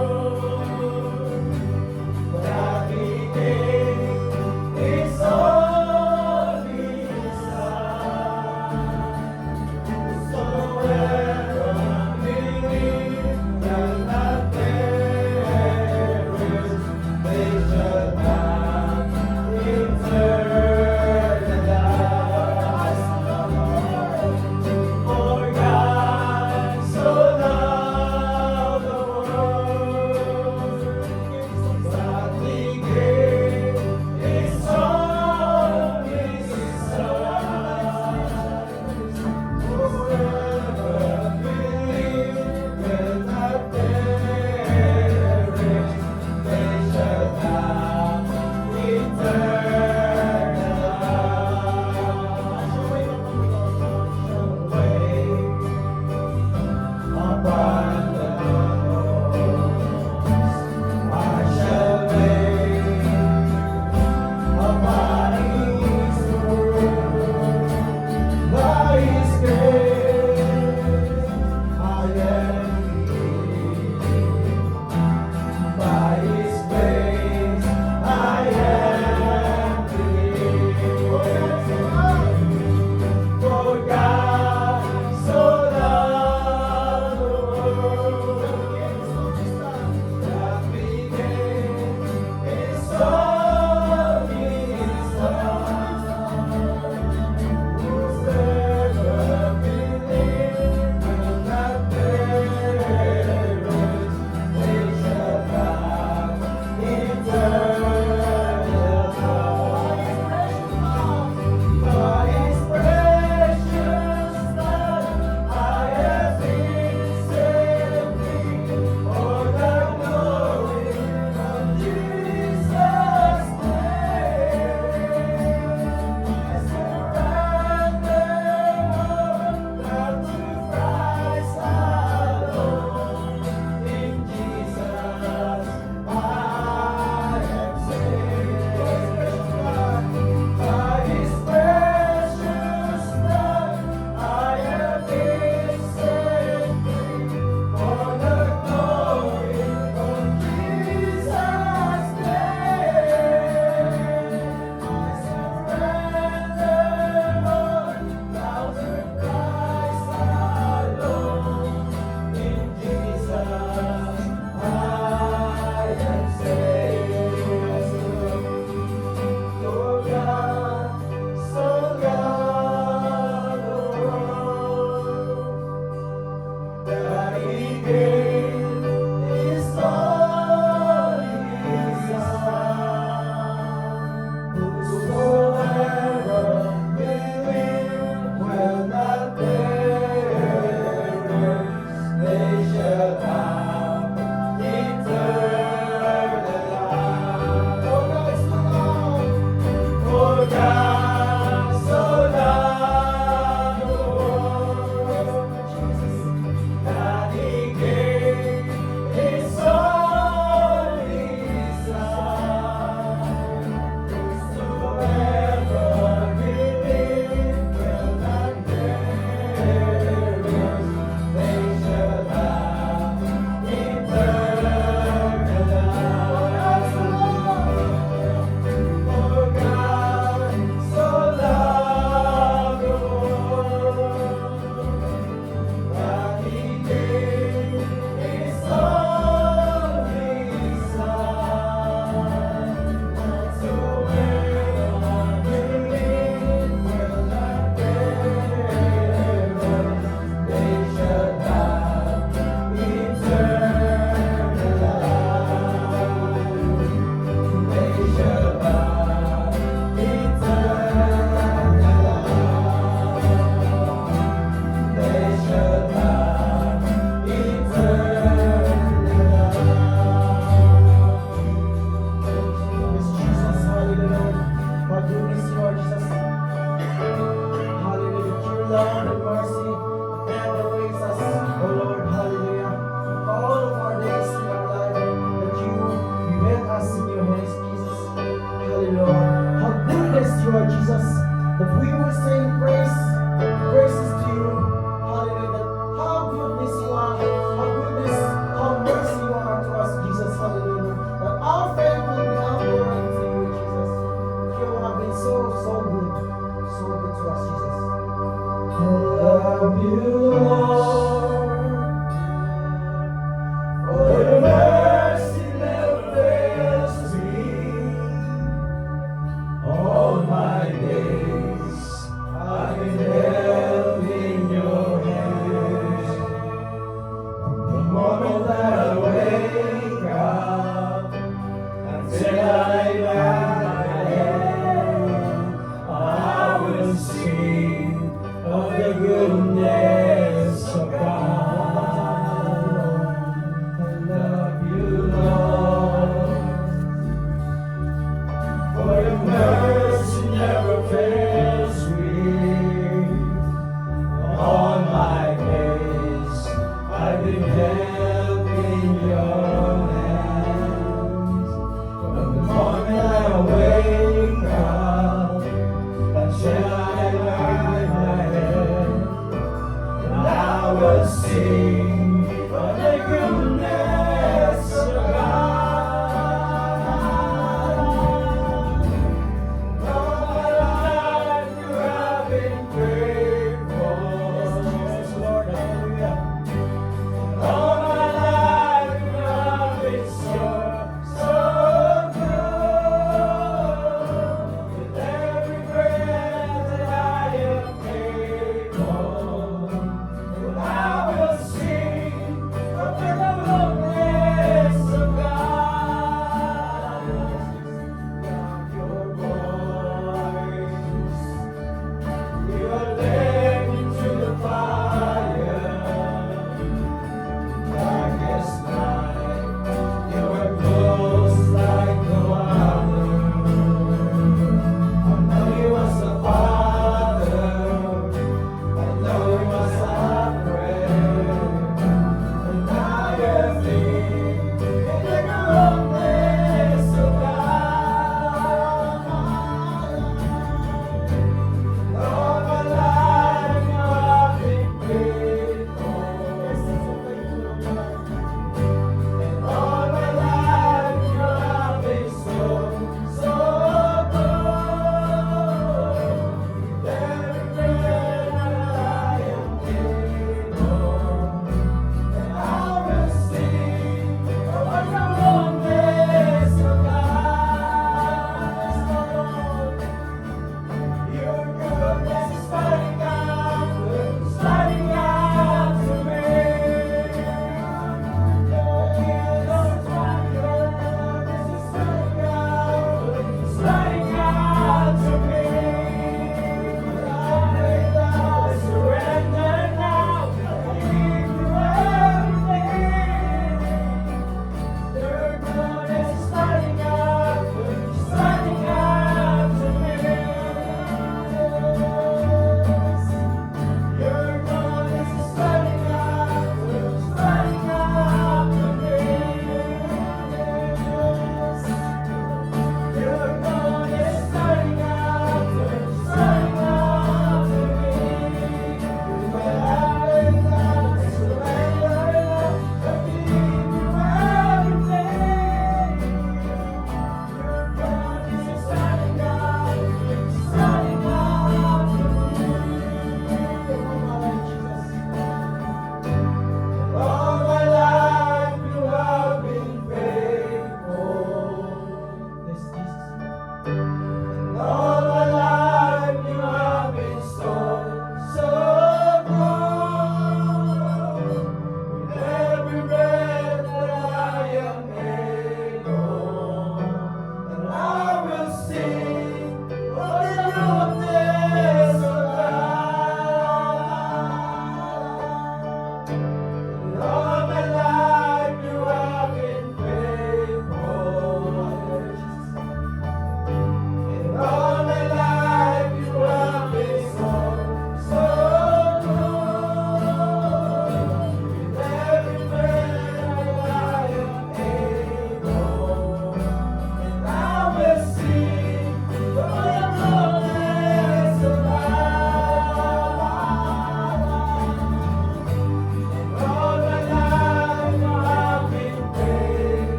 Jesus, that we will sing praises to you. Hallelujah. That how goodness you are, how mercy you are to us, Jesus. Hallelujah. That our faith will be outpouring to you, Jesus. You have been so good to us, Jesus. I love you, Lord, for your mercy never fails me. All my days I've been held in your hands. The moment that I wake up until I bow my head, I will sing of the goodness of God.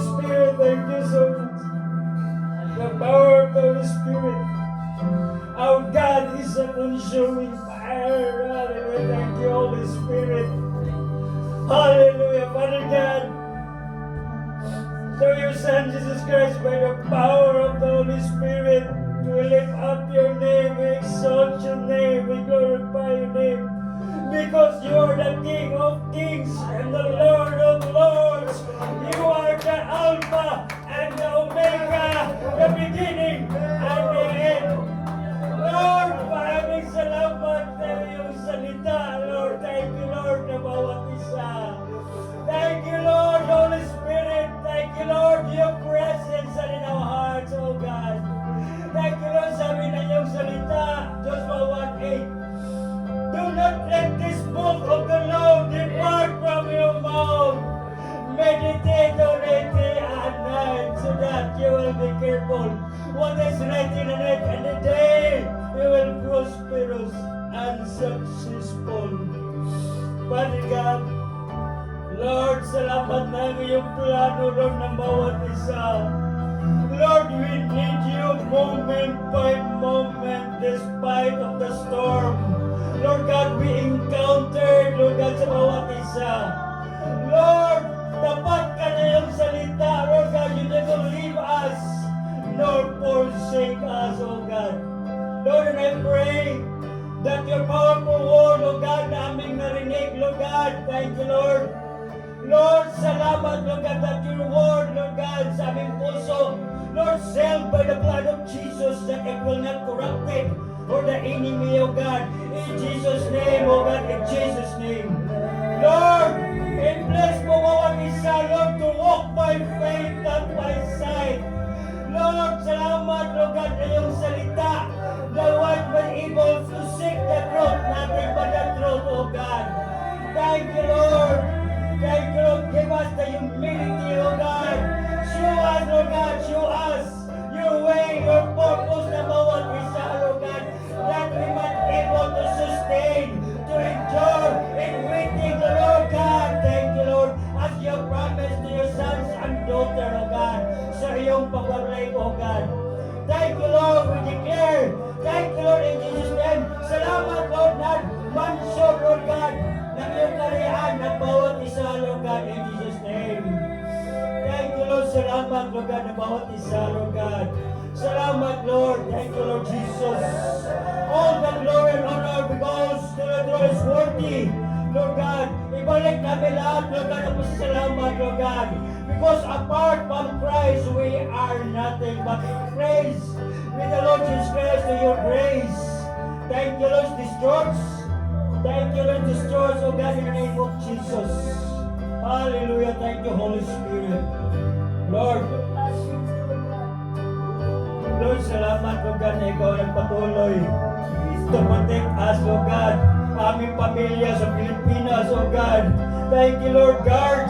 Spirit, thank you so much. The power of the Holy Spirit. Our God is a consuming fire. Hallelujah. Thank you, Holy Spirit. Hallelujah. Father God, through your Son Jesus Christ, by the power of the Holy Spirit, we lift up your name, we exalt your name, we glorify your name. Because you are the King of kings and the Lord of lords. You are the Alpha and the Omega, the beginning and the end. Lord, maraming salamat sa iyong salita. Lord, thank you, Lord, na bawat isa. Thank you, Lord, Holy Spirit. Thank you, Lord, your presence in our hearts, oh God. Thank you, Lord, sabi na iyong salita, Joshua 1:8. Do not let this book of the law depart from your mouth. Meditate on it day and night so that you will be careful what is written in it, and the day you will prosperous and successful. Father God, Lord, salamat na ang iyong plano, Lord, ng bawat isa. Lord, we need you moment by moment despite of the storm. Lord God, we encountered, Lord God, sa bawat isa. Lord, tapat ka na yung salita. Lord God, you never leave us nor forsake us, oh God. Lord, and I pray that your powerful word, oh God, na aming narinig, Lord God, thank you, Lord. Lord, salamat, Lord God, that your word, Lord God, sa aming puso, Lord, sealed by the blood of Jesus, that it will not corrupt it, or the enemy, oh God. In Jesus' name, oh God, in Jesus' name. Lord, and bless mo bawat isa, Lord, to walk by faith, not by sight. Lord, salamat, Lord God, na iyong salita, the one was able to seek the truth, nothing but the truth, oh God. Thank you, Lord. Thank you, Lord. Give us the humility, oh God. Show us, Lord God, show us your way, your purpose na bawat isa, Lord God, that we might be able to sustain, to endure in waiting, Lord God. Thank you, Lord, as you promised to your sons and daughters, oh God, sa iyong pag-alay, oh God. Thank you, Lord, we declare. Thank you, Lord, in Jesus' name. Salamat, Lord, na mansyon, Lord God, ng iyong kariyan ng bawat isa, Lord God, in Jesus' name. Thank you, Lord. Salamat, Lord God, na bawat isa, Lord God. Salamat, Lord. Thank you, Lord Jesus. All the glory and honor because the Lord is worthy, Lord God. Ibalik namin lahat, Lord God, ang pasasalamat, Lord God. Because apart from Christ, we are nothing but praise with the Lord Jesus Christ to your grace. Thank you, Lord, this church. Thank you, Lord, this church, oh God, in the name of Jesus. Hallelujah. Thank you, Holy Spirit. Lord, Lord, salamat, Lord God, na ikaw nagpatuloy to protect us, Lord God, aming pamilya sa Pilipinas, oh God. Thank you, Lord God.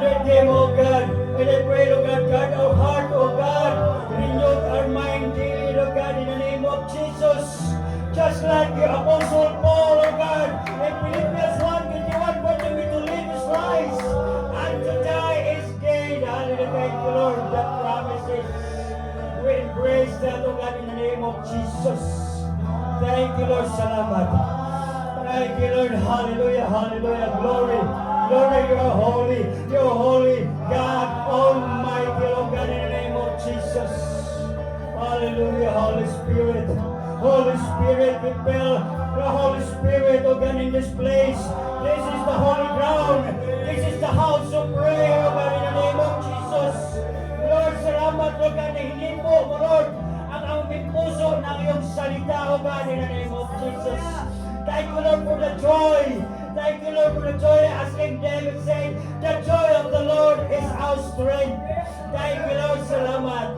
Let them, oh God. And I pray, Lord God, guard our heart, oh God. Renew our mind daily, Lord God, in the name of Jesus. Just like the Apostle Paul, oh God, in Philippians 1:21, for me to live is Christ, and to die is gain. Hallelujah, thank you, Lord, that promises. We embrace that, oh God, in the name of Jesus. Thank you, Lord, salamat. Thank you, Lord, hallelujah, hallelujah, glory. Lord, you are holy, God Almighty, oh God, in the name of Jesus. Hallelujah, Holy Spirit. Holy Spirit, we feel the Holy Spirit, oh God, in this place. This is the holy ground. This is the house of prayer, oh God, in the name of Jesus. Lord, salamat, Lord God, na hindi mo, Lord, ang aming puso ng iyong salita, oh God, in the name of Jesus. Thank you, Lord, for the joy. Thank you, Lord, for the joy, as King David said, the joy of the Lord is our strength. Thank you, Lord, salamat.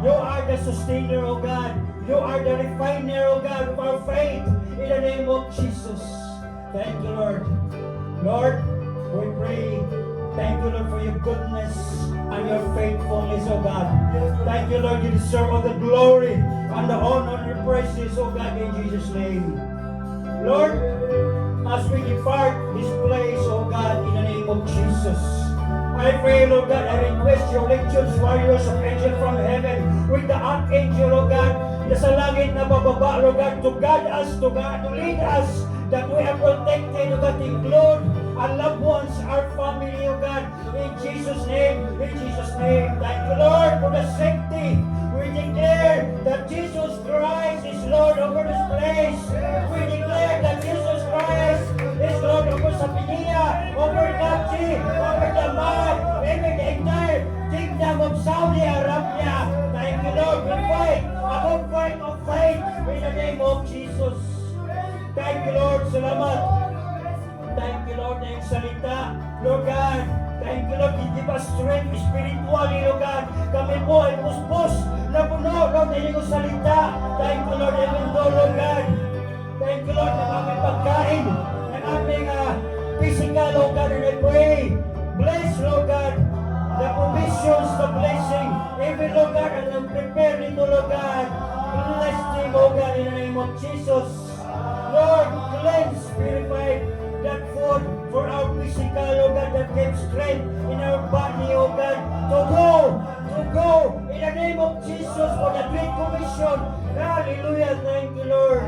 You are the sustainer, oh God. You are the refiner, oh God, of our faith, in the name of Jesus. Thank you, Lord. Lord, we pray. Thank you, Lord, for your goodness and your faithfulness, oh God. Thank you, Lord, you deserve all the glory and the honor and the praises, oh God, in Jesus' name. Lord, as we depart this place, oh God, in the name of Jesus, I pray, Lord God, I request your legions, warriors of angel from heaven, with the archangel, Lord God, na sa langit na bababa, Lord God, to guide us, to lead us, that we are protected, Lord God, include our loved ones, our family, Lord God, in Jesus' name, in Jesus' name. Thank you, Lord, for the safety. We declare that Jesus Christ is Lord over this place. We declare that Jesus Christ is Lord over Sapinia, over Gachi, over Damar, over the entire kingdom of Saudi Arabia. Thank you, Lord. We fight a good fight of faith in the name of Jesus. Thank you, Lord. Salamat. Thank you, Lord, na yung salita. Lord God, thank you, Lord. Give us strength spiritually, Lord God. Kami po ay puspos na puno, Lord, na yung salita. Thank you, Lord, even though, Lord God. Thank you, Lord, na aming pagkain, ng aming physical, Lord God, and I pray. Bless, Lord God, the provisions, the blessing. Even, Lord God, and prepare nito, Lord God. Bless them, Lord God, in the name of Jesus. Lord, cleanse, purify that food for our physical, oh God, that gives strength in our body, oh God, to go in the name of Jesus for the Great Commission. Hallelujah, thank you, Lord,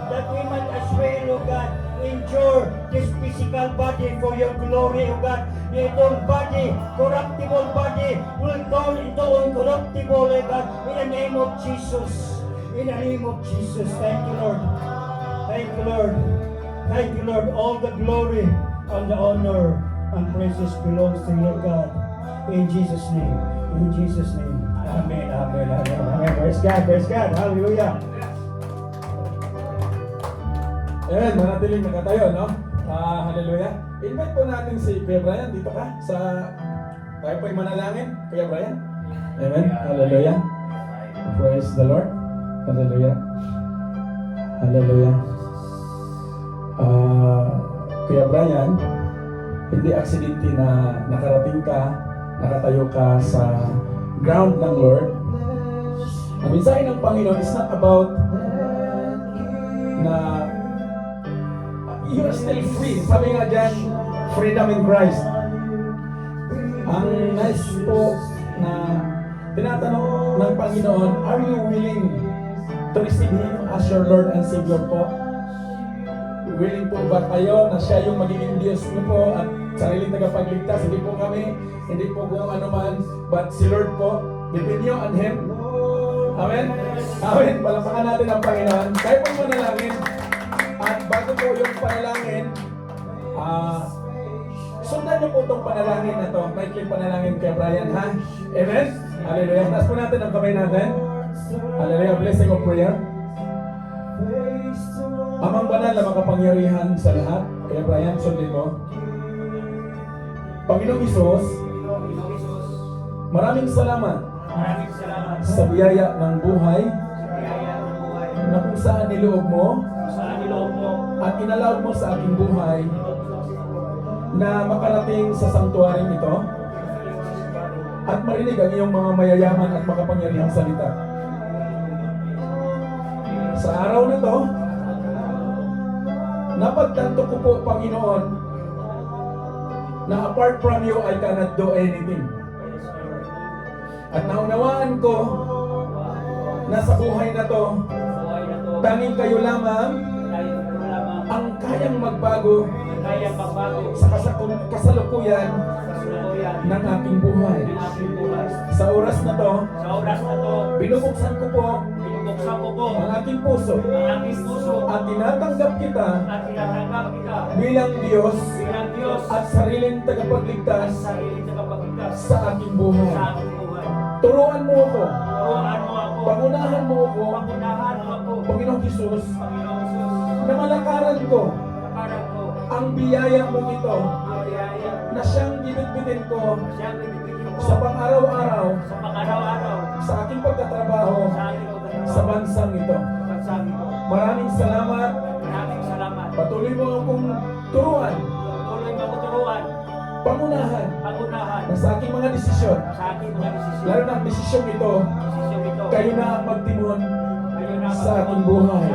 that we might as well, oh God, endure this physical body for your glory, oh God. Itong body, corruptible body, will turn into incorruptible, oh God, in the name of Jesus. In the name of Jesus, thank you, Lord. Thank you, Lord. Thank you, Lord. All the glory and the honor and praises belongs to you, God. In Jesus' name. In Jesus' name. Amen. Amen. Amen. Amen. Praise God. Praise God. Hallelujah. Ayan, manatiling nakatayo, no? Hallelujah. Invite po natin si Kuya Brian. Dito ka sa... Tayo po'y manalangin. Kuya Brian. Amen. Hallelujah. Praise the Lord. Hallelujah. Hallelujah. Kuya Brian, hindi aksidente na nakarating ka, nakatayo ka sa ground ng Lord. Ang mensahe ng Panginoon is not about na you're still free. Sabi nga dyan, freedom in Christ. Ang nice po na tinatanong ng Panginoon, are you willing to receive Him as your Lord and Savior po? Willing po ba kayo na siya yung magiging Diyos niyo po at sariling tagapagligtas? Hindi po kami, hindi po kung ano man, but si Lord po, between you and Him. Amen? Amen. Palapakan natin ang Panginoon. Tayo po manalangin. At bago po yung panalangin, sundan niyo po itong panalangin na to. Maikling panalangin kay Brian, ha? Amen? Hallelujah. Taas po natin ang kamay natin. Hallelujah. Blessing of prayer. Amang banal na makapangyarihan sa lahat, kaya Brian, sundin mo. Panginoong Isus, maraming salamat sa biyaya ng buhay na kung saan niloob mo at inalawad mo sa aking buhay na makarating sa sanktuaryong ito at marinig ang iyong mga mayayaman at makapangyarihang salita. Sa araw na to, napagtanto ko po, Panginoon, na apart from you, I cannot do anything. At naunawaan ko na sa buhay na to, tanging kayo lamang ang kayang magbago sa kasalukuyan ng aking buhay. Sa oras na to, binubuksan ko po ang aking puso at tinatanggap kita bilang Diyos at sariling tagapagligtas sa aking buhay. Turuan mo ako, pangunahan mo ako, Panginoong Jesus, na malakaran ko ang biyaya mo ito na siyang binitbitin ko sa pang-araw-araw sa aking pagtatrabaho sa bansang ito. Maraming salamat. Patuloy mo akong turuan, pangunahan na sa aking mga desisyon, lalo na ang desisyon ito, kayo na ang magtimon sa aking buhay.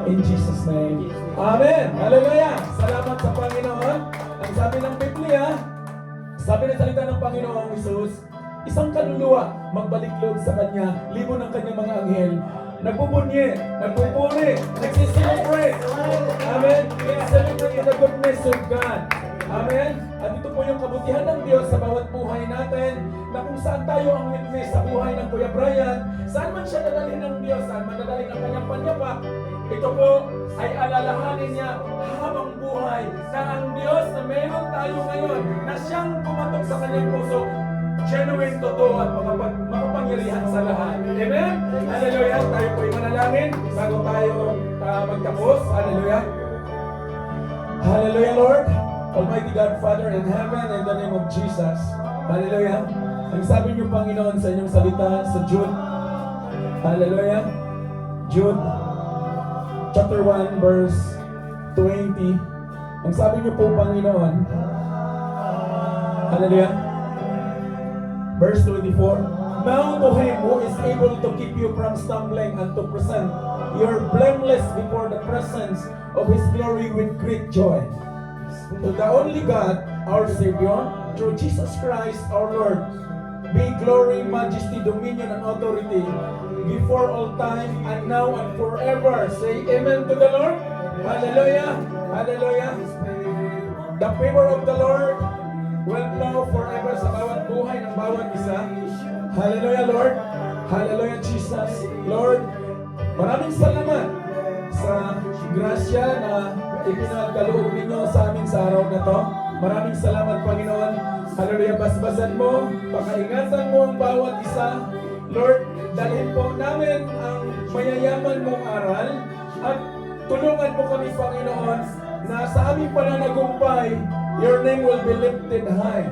In Jesus' name. Amen. Hallelujah. Salamat sa Panginoon. Ang sabi ng Biblia, Sabi ng salita ng Panginoong Hesus, isang kaluluwa magbalik loob sa Kanya, libo ng Kanyang mga anghel, nagbubunyi, nagpupuri, nagsiselebrate. Amen. Celebrate the goodness of God. Amen. At ito po yung kabutihan ng Diyos sa bawat buhay natin, na kung saan tayo ang witness sa buhay ng Kuya Brian, saan man siya dadalhin ng Diyos, saan man dadalhin ang kanyang panyapak, ito po ay alalahanin niya habang buhay na ang Diyos na meron tayo ngayon, na siyang pumatok sa kanyang puso, genuine, totoo at makapangyarihan sa lahat. Amen? Hallelujah. Tayo po ay manalangin bago tayo magtapos. Hallelujah. Hallelujah, Lord. Almighty God, Father in heaven, in the name of Jesus. Hallelujah. Ang sabi niyo, Panginoon, sa inyong salita sa Jude. Hallelujah. Jude chapter 1 verse 20. Ang sabi niyo po, Panginoon. Hallelujah. Verse 24. Now to Him who is able to keep you from stumbling and to present your blameless before the presence of His glory with great joy. To the only God, our Savior, through Jesus Christ our Lord, be glory, majesty, dominion, and authority before all time and now and forever. Say amen to the Lord. Hallelujah. Hallelujah. The favor of the Lord will flow forever sa bawat buhay ng bawat isa. Hallelujah, Lord. Hallelujah, Jesus. Lord, maraming salamat sa grasya na ipinagkaloob ninyo sa amin sa araw na to. Maraming salamat, Panginoon. Hallelujah, basbasan mo, pakaingatan mo ang bawat isa. Lord, dalhin po namin ang mayayaman mong aral at tulungan mo kami, Panginoon, na sa aming pananagumpay, your name will be lifted high.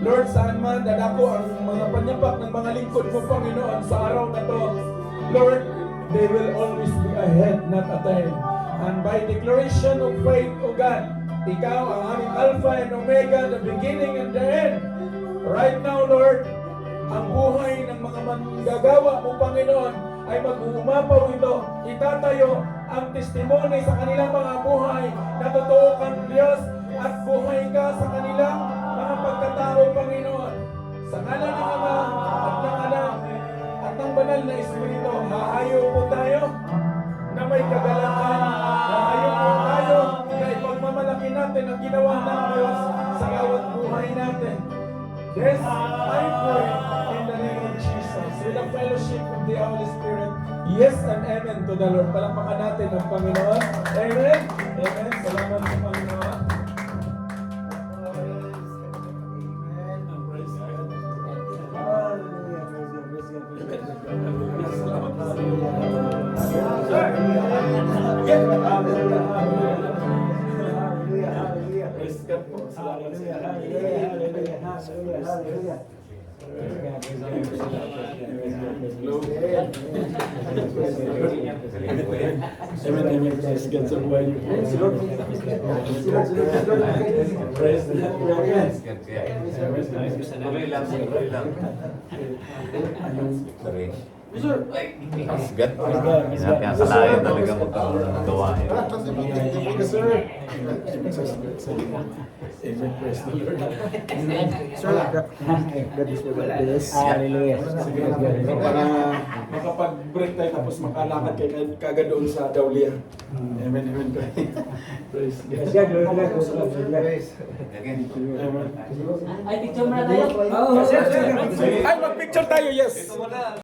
Lord, saan man dadako ang mga panyapak ng mga lingkod mo, Panginoon, sa araw na to, Lord, they will always be ahead, not a tail. And by declaration of faith, O God, Ikaw ang aming Alpha and Omega, the beginning and the end. Right now, Lord, ang buhay ng mga manggagawa mo, Panginoon, ay mag-uumapaw ito. Itatayo ang testimony sa kanilang mga buhay na totoo kang Diyos at buhay ka sa kanilang mga pagkatao, Panginoon. Sa ngalan ng Ama at ng Anak at ng Banal na Espiritu, hahayo po tayo na may kagalakan. Hahayo po tayo na ipagmamalaki natin ang ginawa ng Diyos sa bawat buhay natin. Yes, I pray in the name of Jesus with the fellowship of the Holy Spirit. Yes and amen to the Lord. Palakpakan natin ang Panginoon. Amen. Amen. Salamat sa Panginoon. Amen. Praise God sa buhay niyo. Praise the Lord. Praise the Lord. Tuloy lang. Sorry. Asgat. Pinakalayan talaga magkaroon ng gawain. Amen. Praise the Lord. Hallelujah. Para makapag-break tayo tapos makalakad kayo kagad doon sa Daulia. Amen. Amen. Praise God. Amen. Ay, picture muna tayo. Ay, mag-picture tayo, yes.